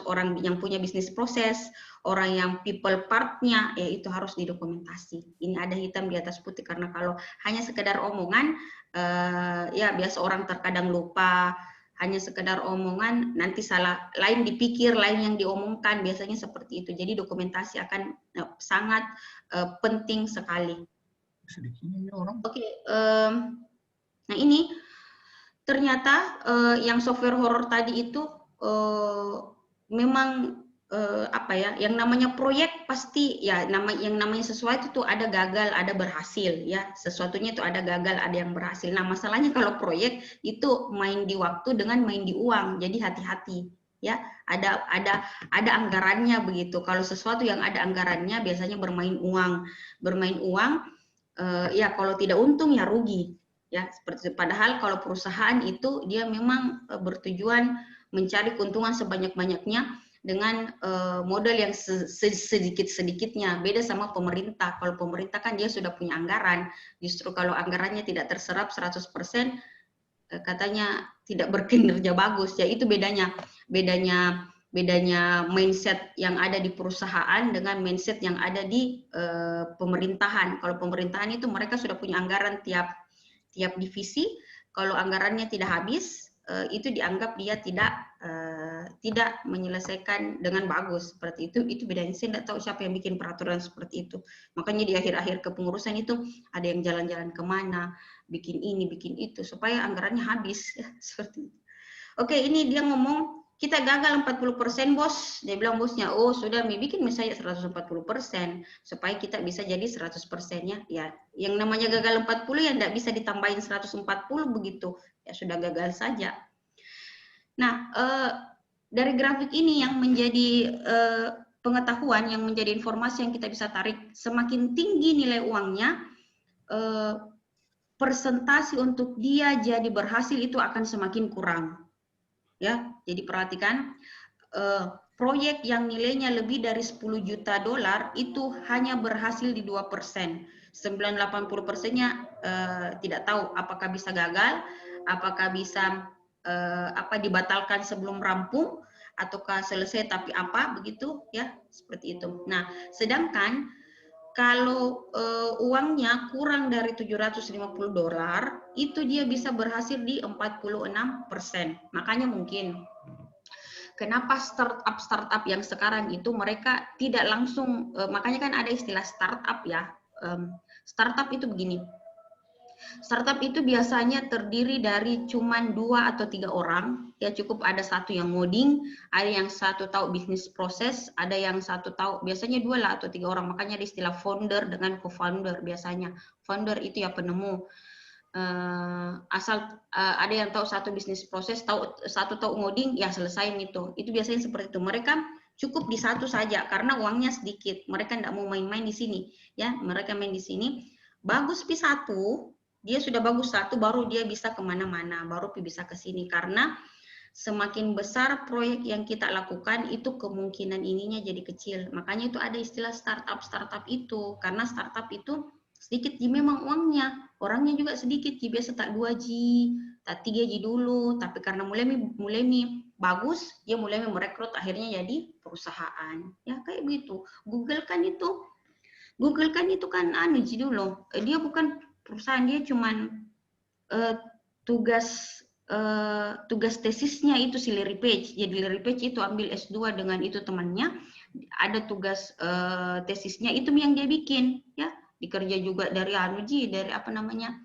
orang yang punya bisnis proses, orang yang people part-nya, ya itu harus didokumentasi. Ini ada hitam di atas putih, karena kalau hanya sekedar omongan ya biasa orang terkadang lupa, hanya sekedar omongan nanti salah, lain dipikir, lain yang diomongkan, biasanya seperti itu. Jadi dokumentasi akan sangat penting sekali. Oke, Nah ini ternyata yang software horror tadi itu memang apa ya, yang namanya proyek pasti ya yang namanya sesuatu itu ada gagal, ada berhasil ya. Sesuatunya itu ada gagal, ada yang berhasil. Nah, masalahnya kalau proyek itu main di waktu dengan main di uang. Jadi hati-hati ya. Ada anggarannya begitu. Kalau sesuatu yang ada anggarannya biasanya bermain uang. Bermain uang ya kalau tidak untung ya rugi. Ya, seperti itu. Padahal kalau perusahaan itu dia memang bertujuan mencari keuntungan sebanyak-banyaknya dengan modal yang sedikit-sedikitnya. Beda sama pemerintah. Kalau pemerintah kan dia sudah punya anggaran. Justru kalau anggarannya tidak terserap 100%, katanya tidak berkinerja bagus. Ya itu bedanya. Bedanya mindset yang ada di perusahaan dengan mindset yang ada di pemerintahan. Kalau pemerintahan itu mereka sudah punya anggaran tiap divisi. Kalau anggarannya tidak habis, itu dianggap dia tidak menyelesaikan dengan bagus seperti itu. Itu bedanya. Saya tidak tahu siapa yang bikin peraturan seperti itu. Makanya di akhir-akhir kepengurusan itu ada yang jalan-jalan kemana, bikin ini, bikin itu supaya anggarannya habis ya, seperti itu. Oke, ini dia ngomong kita gagal 40% bos. Dia bilang bosnya, oh sudah bikin misalnya 140% supaya kita bisa jadi 100%-nya. Ya, yang namanya gagal 40 ya tidak bisa ditambahin 140 begitu. Ya sudah gagal saja. Nah, dari grafik ini yang menjadi pengetahuan, yang menjadi informasi yang kita bisa tarik, semakin tinggi nilai uangnya, persentase untuk dia jadi berhasil itu akan semakin kurang. Ya, jadi perhatikan proyek yang nilainya lebih dari 10 juta dolar itu hanya berhasil di 2%. 80%-nya tidak tahu apakah bisa gagal, apakah bisa dibatalkan sebelum rampung, ataukah selesai tapi apa begitu ya, seperti itu. Nah, sedangkan kalau uangnya kurang dari 750 dolar, itu dia bisa berhasil di 46%. Makanya mungkin kenapa startup yang sekarang itu mereka tidak langsung, makanya kan ada istilah startup ya. Startup itu begini. Startup itu biasanya terdiri dari cuman 2 atau 3 orang, ya cukup ada satu yang ngoding, ada yang satu tahu bisnis proses, ada yang satu tahu, biasanya 2 lah atau 3 orang, makanya ada istilah founder dengan co-founder biasanya. Founder itu ya penemu, asal ada yang tahu satu bisnis proses, satu tahu ngoding, ya selesai itu biasanya seperti itu. Mereka cukup di satu saja karena uangnya sedikit, mereka tidak mau main-main di sini ya, mereka main di sini bagus P1, dia sudah bagus satu, baru dia bisa kemana-mana, baru bisa ke sini. Karena semakin besar proyek yang kita lakukan, itu kemungkinan ininya jadi kecil. Makanya itu ada istilah startup itu. Karena startup itu sedikit memang uangnya, orangnya juga sedikit, biasa tak 2G, tak 3G dulu. Tapi karena mulai bagus, dia mulai merekrut, akhirnya jadi perusahaan. Ya kayak begitu. Google kan itu kan dulu, dia bukan perusahaan, dia cuman tugas tesisnya itu si Larry Page. Jadi Larry Page itu ambil S2 dengan itu temannya, ada tugas tesisnya itu yang dia bikin ya, dikerja juga dari dari apa namanya,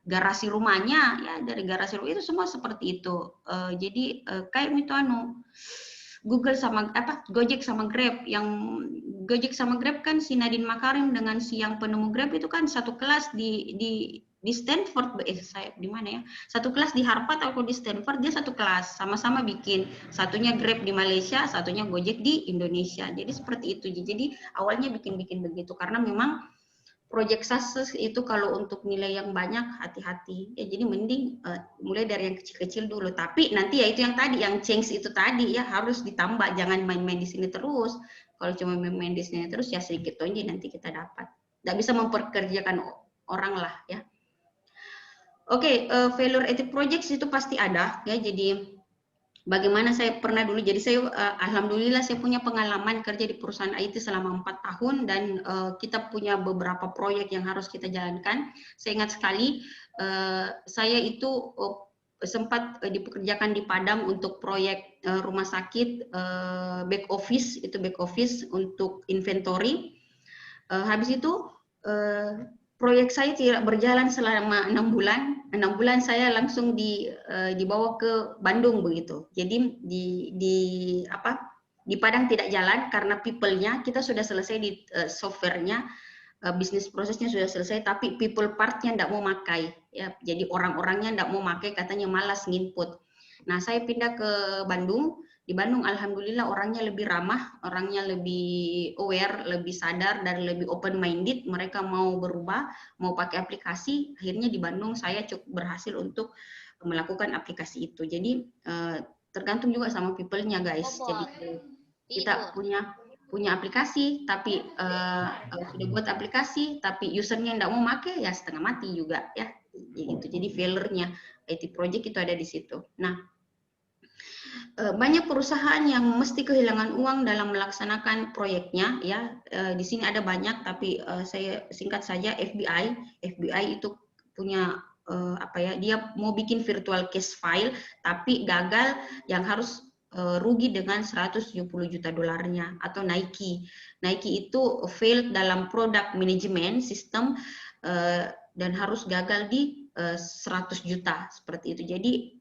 garasi rumahnya ya, dari garasi rumah itu semua seperti itu. Jadi kayak itu Google sama Gojek sama Grab. Yang Gojek sama Grab kan si Nadine Makarim dengan si yang penemu Grab itu kan satu kelas di Stanford, saya di mana ya? Satu kelas di Harvard atau di Stanford, dia satu kelas, sama-sama bikin. Satunya Grab di Malaysia, satunya Gojek di Indonesia. Jadi seperti itu. Jadi awalnya bikin-bikin begitu karena memang proyek sukses itu kalau untuk nilai yang banyak hati-hati ya, jadi mending mulai dari yang kecil-kecil dulu, tapi nanti ya itu yang tadi yang change itu tadi ya, harus ditambah, jangan main-main di sini terus. Kalau cuma main-main di sini terus ya sedikit aja nanti kita dapat, nggak bisa memperkerjakan orang lah ya. Oke, failure at projects itu pasti ada ya. Jadi bagaimana saya pernah dulu, jadi saya alhamdulillah saya punya pengalaman kerja di perusahaan IT selama 4 tahun dan kita punya beberapa proyek yang harus kita jalankan. Saya ingat sekali saya itu sempat dipekerjakan di Padang untuk proyek rumah sakit, back office untuk inventory. Habis itu proyek saya tidak berjalan selama 6 bulan. 6 bulan saya langsung dibawa ke Bandung begitu. Jadi di Padang tidak jalan karena people-nya kita sudah selesai di software-nya, bisnis prosesnya sudah selesai, tapi people part-nya tidak mau pakai. Ya, jadi orang-orangnya tidak mau pakai, katanya malas nginput. Nah, saya pindah ke Bandung. Di Bandung alhamdulillah orangnya lebih ramah, orangnya lebih aware, lebih sadar dan lebih open minded. Mereka mau berubah, mau pakai aplikasi. Akhirnya di Bandung saya cukup berhasil untuk melakukan aplikasi itu. Jadi tergantung juga sama people-nya guys. Jadi kita punya aplikasi tapi sudah buat aplikasi tapi usernya tidak mau pakai, ya setengah mati juga ya. Jadi failure-nya IT project itu ada di situ. Nah, banyak perusahaan yang mesti kehilangan uang dalam melaksanakan proyeknya ya. Di sini ada banyak tapi saya singkat saja. FBI itu punya dia mau bikin virtual case file tapi gagal, yang harus rugi dengan 170 juta dolarnya. Atau Nike itu failed dalam product management system dan harus gagal di 100 juta seperti itu. Jadi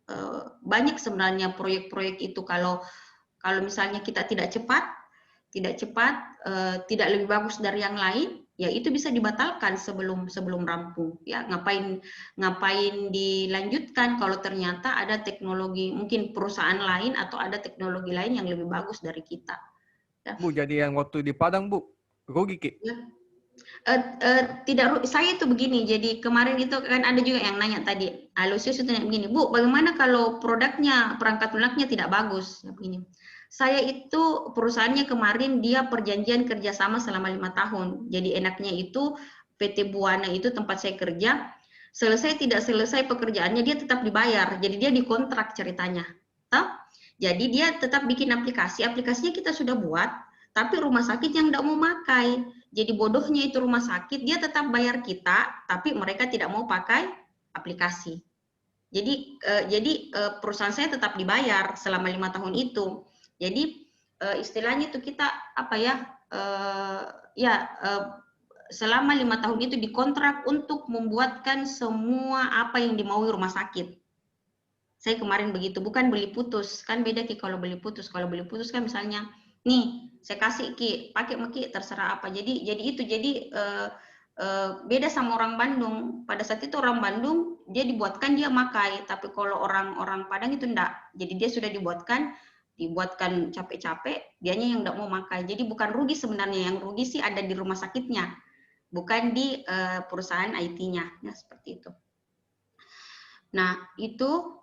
banyak sebenarnya proyek-proyek itu kalau misalnya kita tidak cepat, tidak lebih bagus dari yang lain, ya itu bisa dibatalkan sebelum rampung. Ya ngapain dilanjutkan kalau ternyata ada teknologi, mungkin perusahaan lain atau ada teknologi lain yang lebih bagus dari kita. Ya. Bu, jadi yang waktu di Padang, Bu, rugi Ki? Ya. Tidak, saya itu begini. Jadi kemarin itu kan ada juga yang nanya tadi, Alusius itu nanya begini, Bu, bagaimana kalau produknya, perangkat lunaknya tidak bagus? Ya, begini. Saya itu perusahaannya kemarin dia perjanjian kerjasama selama 5 tahun. Jadi enaknya itu PT Buana itu tempat saya kerja, selesai tidak selesai pekerjaannya dia tetap dibayar. Jadi dia dikontrak ceritanya. Jadi dia tetap bikin aplikasinya kita sudah buat, tapi rumah sakit yang tidak mau pakai. Jadi bodohnya itu rumah sakit, dia tetap bayar kita, tapi mereka tidak mau pakai aplikasi. Jadi perusahaan saya tetap dibayar selama 5 tahun itu. Jadi istilahnya itu kita selama 5 tahun itu dikontrak untuk membuatkan semua apa yang dimaui rumah sakit. Saya kemarin begitu, bukan beli putus, kan beda Ki kalau beli putus. Kalau beli putus kan misalnya, nih saya kasih Ki, pakai Ki terserah apa. Jadi beda sama orang Bandung. Pada saat itu orang Bandung dia dibuatkan dia makai, tapi kalau orang Padang itu enggak. Jadi dia sudah dibuatkan capek-capek, dianya yang enggak mau makai. Jadi bukan rugi sebenarnya, yang rugi sih ada di rumah sakitnya, bukan di perusahaan IT-nya. Ya seperti itu. Nah, itu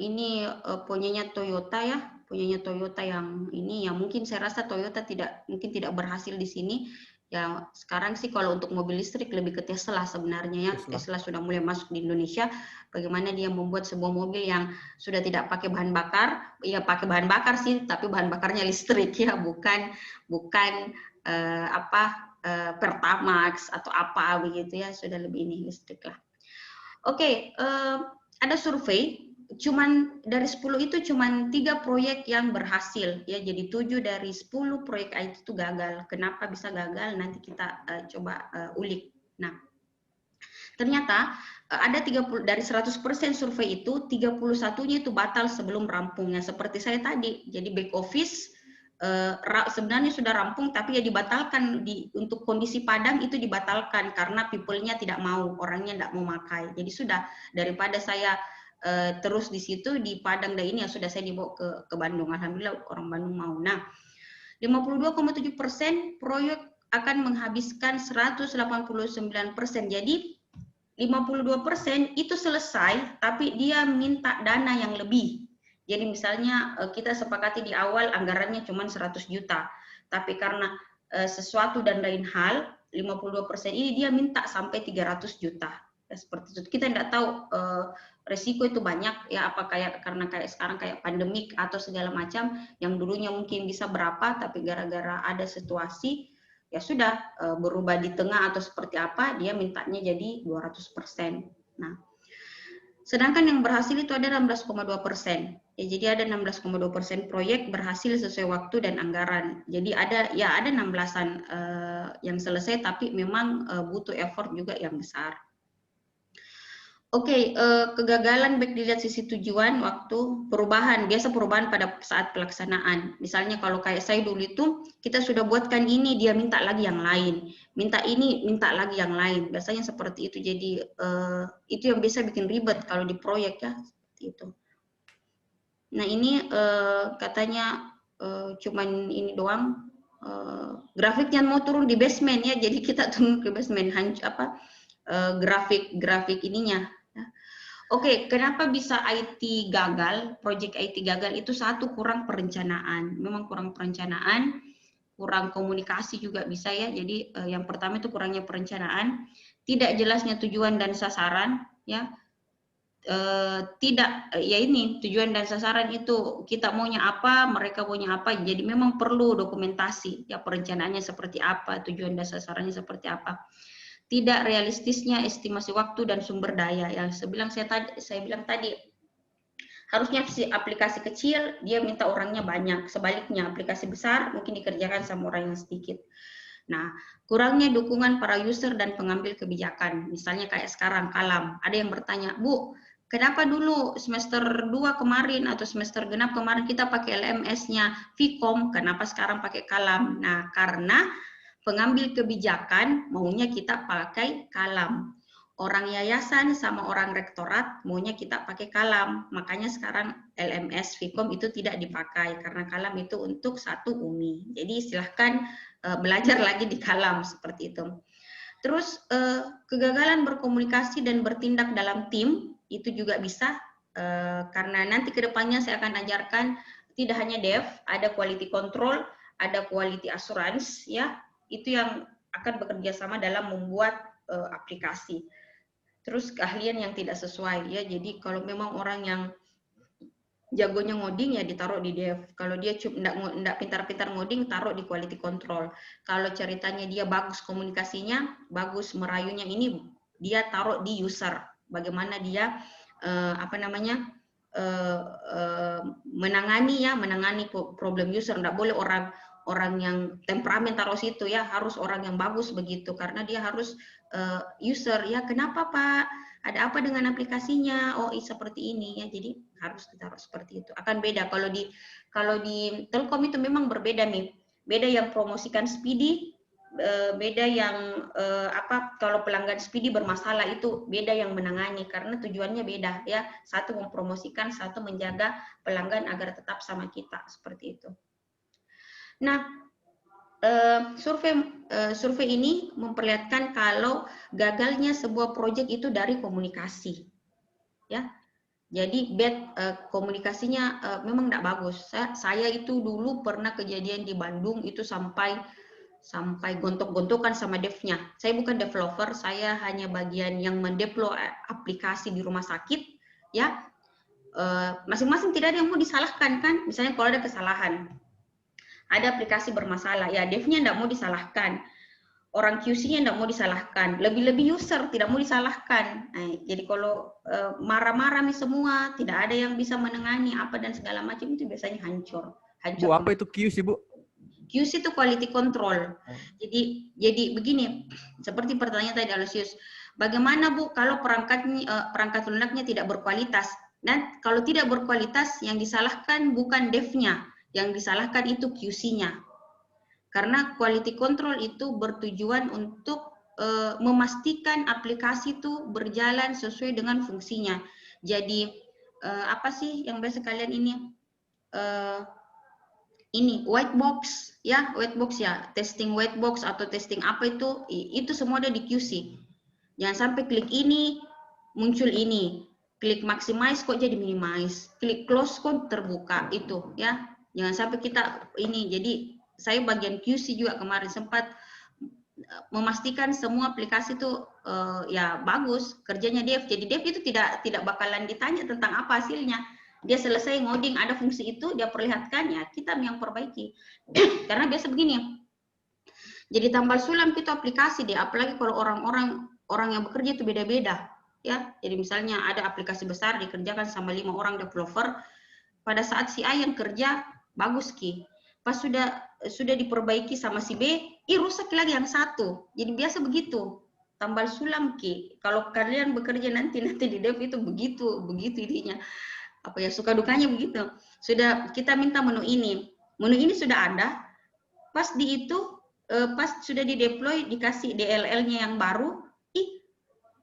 ini punyanya Toyota ya, punyanya Toyota yang ini yang mungkin saya rasa Toyota tidak berhasil di sini. Ya, sekarang sih kalau untuk mobil listrik lebih ke Tesla sebenarnya ya. Tesla sudah mulai masuk di Indonesia. Bagaimana dia membuat sebuah mobil yang sudah tidak pakai bahan bakar, ya pakai bahan bakar sih, tapi bahan bakarnya listrik ya, bukan Pertamax atau apa begitu ya, sudah lebih ini listrik lah. Oke, ada survei, cuman dari 10 itu cuman 3 proyek yang berhasil ya. Jadi 7 dari 10 proyek IT itu gagal. Kenapa bisa gagal? Nanti kita coba ulik. Nah, ternyata ada 30 dari 100% survei itu 31-nya itu batal sebelum rampungnya. Seperti saya tadi. Jadi back office sebenarnya sudah rampung tapi ya dibatalkan untuk kondisi Padang itu dibatalkan karena people-nya tidak mau, orangnya tidak mau makai. Jadi sudah, daripada saya terus di situ di Padang dan ini ya sudah saya dibawa ke Bandung. Alhamdulillah orang Bandung mau. Nah, 52,7% proyek akan menghabiskan 189%. Jadi 52% itu selesai tapi dia minta dana yang lebih. Jadi misalnya kita sepakati di awal anggarannya cuma 100 juta, tapi karena sesuatu dan lain hal, 52% ini dia minta sampai 300 juta. Ya, seperti itu. Kita tidak tahu resiko itu banyak ya, apa karena sekarang kayak pandemik atau segala macam yang dulunya mungkin bisa berapa, tapi gara-gara ada situasi ya sudah berubah di tengah atau seperti apa, dia mintanya jadi 200%. Nah, Sedangkan yang berhasil itu ada 16,2%. Ya, jadi ada 16,2% proyek berhasil sesuai waktu dan anggaran. Jadi ada 16-an yang selesai, tapi memang butuh effort juga yang besar. Oke, kegagalan baik dilihat sisi tujuan, waktu, perubahan. Biasa perubahan pada saat pelaksanaan. Misalnya kalau kayak saya dulu itu, kita sudah buatkan ini, dia minta lagi yang lain. Minta ini, minta lagi yang lain. Biasanya seperti itu. Jadi itu yang bisa bikin ribet kalau di proyek ya. Seperti itu. Nah ini katanya cuman ini doang. Grafiknya mau turun di basement ya. Jadi kita turun ke basement. Grafik ininya. Oke, kenapa bisa IT gagal, proyek IT gagal itu satu, kurang perencanaan. Memang kurang perencanaan, kurang komunikasi juga bisa ya. Jadi yang pertama itu kurangnya perencanaan, tidak jelasnya tujuan dan sasaran ya. Ini tujuan dan sasaran itu kita maunya apa, mereka maunya apa. Jadi memang perlu dokumentasi ya, perencanaannya seperti apa, tujuan dan sasarannya seperti apa. Tidak realistisnya estimasi waktu dan sumber daya yang saya bilang tadi, harusnya aplikasi kecil dia minta orangnya banyak, sebaliknya aplikasi besar mungkin dikerjakan sama orang yang sedikit. Nah, kurangnya dukungan para user dan pengambil kebijakan, misalnya kayak sekarang Kalam, ada yang bertanya, Bu, kenapa dulu semester 2 kemarin atau semester genap kemarin kita pakai LMS-nya Vcom, kenapa sekarang pakai Kalam? Nah, karena pengambil kebijakan maunya kita pakai Kalam. Orang yayasan sama orang rektorat maunya kita pakai Kalam. Makanya sekarang LMS Vcom itu tidak dipakai karena Kalam itu untuk satu UMI. Jadi silahkan belajar lagi di Kalam seperti itu. Terus kegagalan berkomunikasi dan bertindak dalam tim itu juga bisa karena nanti kedepannya saya akan ajarkan tidak hanya dev, ada quality control, ada quality assurance ya. Itu yang akan bekerja sama dalam membuat aplikasi. Terus keahlian yang tidak sesuai ya. Jadi kalau memang orang yang jagonya ngoding ya ditaruh di dev. Kalau dia enggak pintar-pintar ngoding, taruh di quality control. Kalau ceritanya dia bagus komunikasinya, bagus merayunya ini, dia taruh di user. Bagaimana dia menangani problem user. Enggak boleh orang yang temperamen taruh situ ya, harus orang yang bagus begitu karena dia harus user ya. Kenapa Pak? Ada apa dengan aplikasinya? Oh, seperti ini ya. Jadi harus ditaruh seperti itu. Akan beda kalau di Telkom itu memang berbeda nih. Beda yang promosikan Speedy, beda yang kalau pelanggan Speedy bermasalah itu beda yang menangani karena tujuannya beda ya. Satu mempromosikan, satu menjaga pelanggan agar tetap sama kita seperti itu. Nah, survei ini memperlihatkan kalau gagalnya sebuah proyek itu dari komunikasi, ya. Jadi komunikasinya memang tidak bagus. Saya itu dulu pernah kejadian di Bandung itu sampai gontok-gontokan sama devnya. Saya bukan developer, saya hanya bagian yang mendeploy aplikasi di rumah sakit, ya. Masing-masing tidak ada yang mau disalahkan kan? Misalnya kalau ada kesalahan. Ada aplikasi bermasalah, ya devnya tidak mau disalahkan, orang QC-nya tidak mau disalahkan, lebih-lebih user tidak mau disalahkan. Nah, jadi kalau marah-marah nih semua, tidak ada yang bisa menangani apa dan segala macam itu biasanya hancur. Bu, apa itu QC, Bu? QC itu quality control. Jadi begini, seperti pertanyaan tadi Alusius, bagaimana Bu kalau perangkat lunaknya tidak berkualitas? Dan kalau tidak berkualitas, yang disalahkan bukan devnya, yang disalahkan itu QC-nya. Karena quality control itu bertujuan untuk memastikan aplikasi itu berjalan sesuai dengan fungsinya. Jadi apa sih yang biasa kalian ini white box ya, testing white box atau testing apa itu semua ada di QC. Jangan sampai klik ini muncul ini, klik maximize kok jadi minimize, klik close kok terbuka itu ya. Jangan sampai kita ini. Jadi saya bagian QC juga kemarin sempat memastikan semua aplikasi itu ya bagus kerjanya dev. Jadi dev itu tidak bakalan ditanya tentang apa hasilnya. Dia selesai ngoding ada fungsi itu dia perlihatkan ya kita yang perbaiki. Karena biasa begini. Jadi tambal sulam itu aplikasi deh, apalagi kalau orang yang bekerja itu beda-beda. ya. Jadi misalnya ada aplikasi besar dikerjakan sama 5 orang developer, pada saat si A yang kerja bagus ki, pas sudah diperbaiki sama si B, rusak lagi yang satu. Jadi biasa begitu, tambal sulam ki. Kalau kalian bekerja nanti di dev itu begitu ininya, apa ya, suka dukanya begitu. Sudah kita minta menu ini sudah ada, pas di itu pas sudah di deploy dikasih DLL-nya yang baru,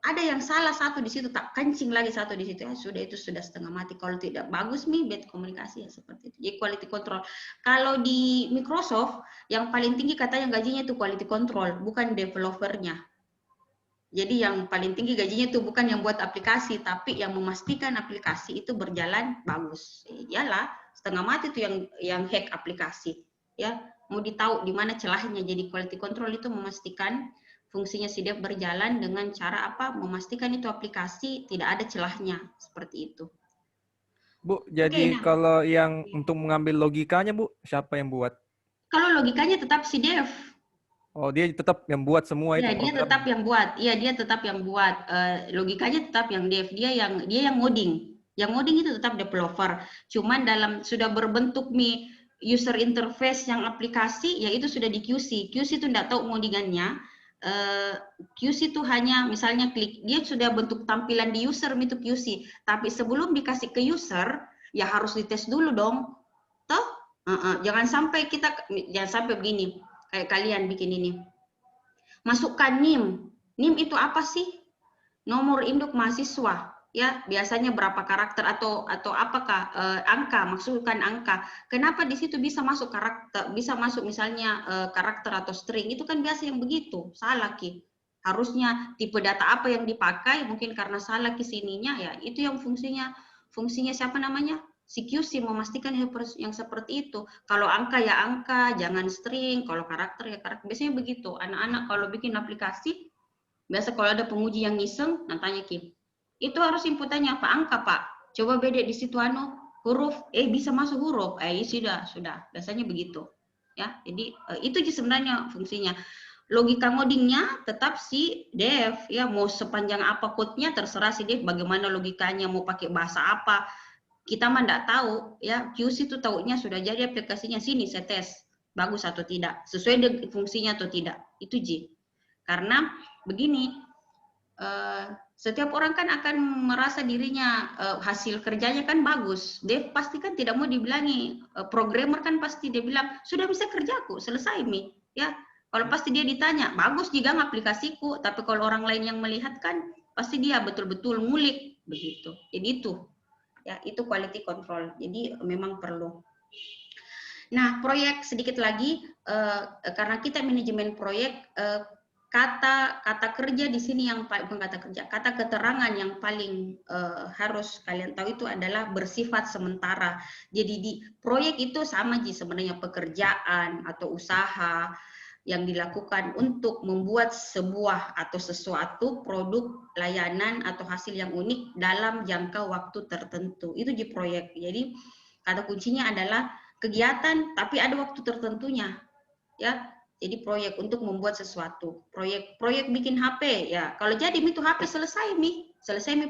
ada yang salah satu di situ, tak kencing lagi satu di situ, ya sudah, itu sudah setengah mati. Kalau tidak bagus bad komunikasi, ya seperti itu. Jadi quality control. Kalau di Microsoft yang paling tinggi katanya gajinya itu quality control, bukan developernya. Jadi yang paling tinggi gajinya itu bukan yang buat aplikasi, tapi yang memastikan aplikasi itu berjalan bagus. Iyalah, setengah mati itu yang hack aplikasi. Ya, mau ditahu di mana celahnya. Jadi quality control itu memastikan fungsinya si dev berjalan dengan cara apa? Memastikan itu aplikasi tidak ada celahnya, seperti itu. Bu, Oke, jadi nah, kalau yang untuk mengambil logikanya, Bu, siapa yang buat? kalau logikanya tetap si dev. Oh, dia tetap yang buat semua itu Ya, dia tetap program. yang buat. Iya, dia tetap yang buat. Logikanya tetap yang dev. Dia yang ngoding. Yang ngoding itu tetap developer. Cuman dalam sudah berbentuk user interface yang aplikasi, ya itu sudah di QC. QC itu tidak tahu ngodingannya. QC itu hanya misalnya klik, dia sudah bentuk tampilan di user itu QC. Tapi sebelum dikasih ke user, ya harus dites dulu dong. Toh? Jangan sampai begini. Kayak kalian bikin ini. Masukkan NIM. NIM itu apa sih? Nomor induk mahasiswa. Ya, biasanya berapa karakter atau apakah angka, masukkan angka. Kenapa di situ bisa masuk karakter, bisa masuk misalnya karakter atau string? Itu kan biasa yang begitu. Salah ki. Harusnya tipe data apa yang dipakai, mungkin karena salah ki sininya, ya itu yang fungsinya siapa namanya? CQC memastikan yang seperti itu. Kalau angka ya angka, jangan string. Kalau karakter ya karakter. Biasanya begitu. Anak-anak kalau bikin aplikasi, biasa kalau ada penguji yang ngiseng, nantanya Kim, itu harus inputannya apa? Angka, Pak. Coba beda di situ huruf, bisa masuk huruf. Sudah. Biasanya begitu. Ya, jadi itu sebenarnya fungsinya. Logika ngodingnya tetap si dev, ya mau sepanjang apa code-nya terserah si dev bagaimana logikanya, mau pakai bahasa apa. Kita mah enggak tahu, ya. QC itu taunya sudah jadi aplikasinya, sini saya tes bagus atau tidak, sesuai dengan fungsinya atau tidak. Itu Ji. Karena begini, setiap orang kan akan merasa dirinya hasil kerjanya kan bagus. Dev pasti kan tidak mau dibilangi, programmer kan pasti dia bilang sudah bisa kerjaku, selesai Mi. Ya, kalau pasti dia ditanya bagus juga aplikasiku, tapi kalau orang lain yang melihat kan pasti dia betul-betul ngulik begitu. Jadi itu, ya itu quality control. Jadi memang perlu. Nah, proyek sedikit lagi, karena kita manajemen proyek, kata kerja di sini yang bukan kata kerja, kata keterangan yang paling harus kalian tahu itu adalah bersifat sementara. Jadi di proyek itu sama Ji sebenarnya, pekerjaan atau usaha yang dilakukan untuk membuat sebuah atau sesuatu produk, layanan atau hasil yang unik dalam jangka waktu tertentu. Itu di proyek. Jadi kata kuncinya adalah kegiatan tapi ada waktu tertentunya, ya. Jadi proyek untuk membuat sesuatu, proyek bikin HP, ya kalau jadi itu HP selesai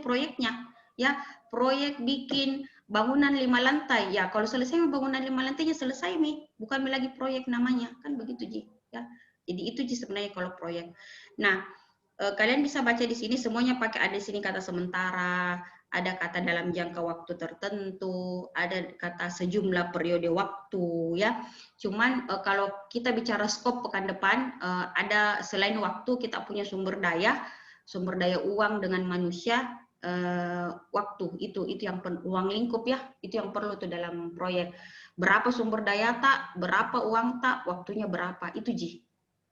proyeknya, ya. Proyek bikin bangunan 5 lantai, ya kalau selesai bangunan 5 lantainya selesai bukan lagi proyek namanya, kan begitu Ji, ya. Jadi itu Ji sebenarnya kalau proyek. Nah, kalian bisa baca di sini semuanya pakai, ada di sini kata sementara, ada kata dalam jangka waktu tertentu, ada kata sejumlah periode waktu, ya. Cuman kalau kita bicara skop pekan depan, ada selain waktu kita punya sumber daya uang dengan manusia, waktu itu yang uang lingkup, ya, itu yang perlu tuh dalam proyek. Berapa sumber daya tak, berapa uang tak, waktunya berapa, itu Ji.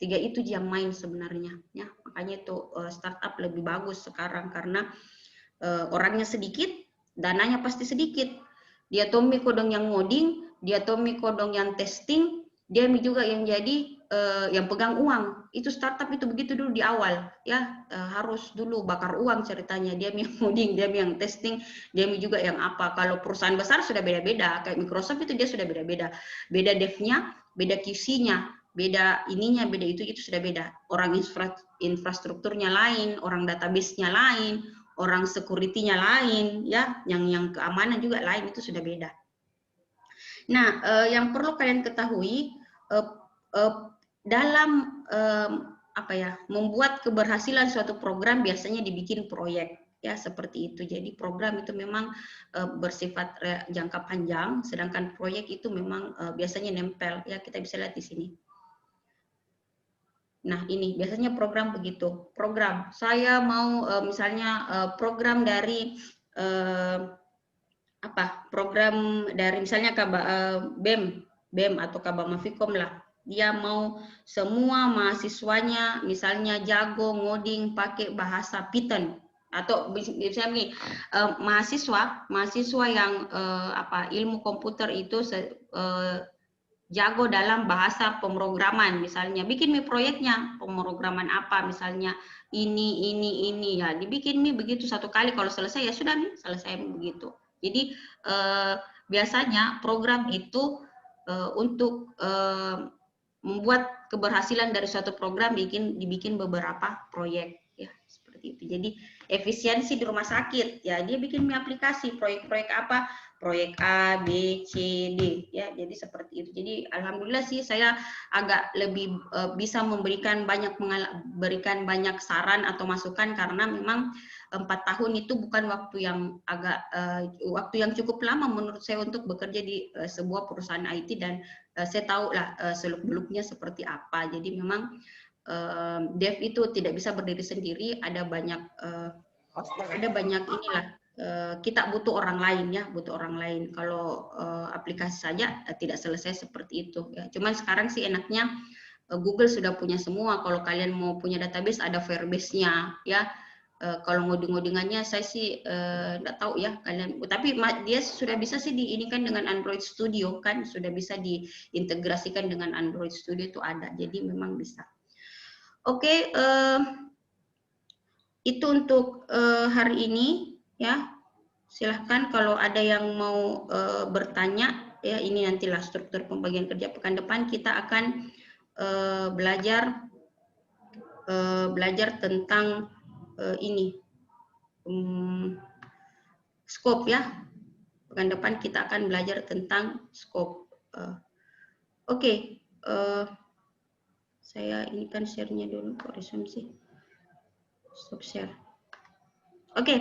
3 itu yang main sebenarnya, ya. Makanya itu startup lebih bagus sekarang karena orangnya sedikit, dananya pasti sedikit. Dia Tommy Kodong yang ngoding, dia Tommy Kodong yang testing, dia juga yang jadi yang pegang uang. Itu startup itu begitu dulu di awal, ya. Harus dulu bakar uang ceritanya. Dia yang ngoding, dia yang testing, dia juga yang apa. Kalau perusahaan besar sudah beda-beda, kayak Microsoft itu dia sudah beda-beda. Beda devnya, beda QC-nya, beda ininya, beda itu sudah beda. Orang infrastrukturnya lain, orang database-nya lain, orang security-nya lain, ya, yang keamanan juga lain, itu sudah beda. Nah, yang perlu kalian ketahui dalam apa ya, membuat keberhasilan suatu program biasanya dibikin proyek, ya, seperti itu. Jadi program itu memang bersifat jangka panjang, sedangkan proyek itu memang biasanya nempel, ya, kita bisa lihat di sini. Nah, ini biasanya program begitu. Program, saya mau misalnya program dari program dari misalnya BEM atau Kabamafikom lah. Dia mau semua mahasiswanya misalnya jago ngoding pakai bahasa Python, atau misalnya nih mahasiswa yang ilmu komputer itu jago dalam bahasa pemrograman, misalnya bikin proyeknya pemrograman apa, misalnya ini ya, dibikin begitu satu kali, kalau selesai ya sudah selesai begitu. Jadi biasanya program itu untuk membuat keberhasilan dari suatu program dibikin beberapa proyek, ya, seperti itu. Jadi efisiensi di rumah sakit, ya, dia bikin aplikasi proyek-proyek apa, proyek A, B, C, D, ya, jadi seperti itu. Jadi alhamdulillah sih saya agak lebih bisa memberikan banyak saran atau masukan, karena memang 4 tahun itu bukan waktu yang cukup lama menurut saya untuk bekerja di sebuah perusahaan IT, dan saya tahu lah seluk-beluknya seperti apa. Jadi memang dev itu tidak bisa berdiri sendiri, ada banyak inilah, kita butuh orang lain, ya, butuh orang lain. Kalau aplikasi saja tidak selesai seperti itu, ya. Cuman sekarang sih enaknya Google sudah punya semua. Kalau kalian mau punya database, ada Firebase-nya, ya. Kalau ngoding-ngodingannya saya sih nggak tahu ya kalian, tapi dia sudah bisa sih diinikan dengan Android Studio, kan sudah bisa diintegrasikan dengan Android Studio, itu ada, jadi memang bisa. Oke, itu untuk hari ini, ya. Silahkan kalau ada yang mau bertanya, ya. Ini nantilah struktur pembagian kerja pekan depan, kita akan belajar tentang ini scope, ya. Pekan depan kita akan belajar tentang scope. Oke. Saya ini kan share-nya dulu, kok resume sih. Stop share. Oke.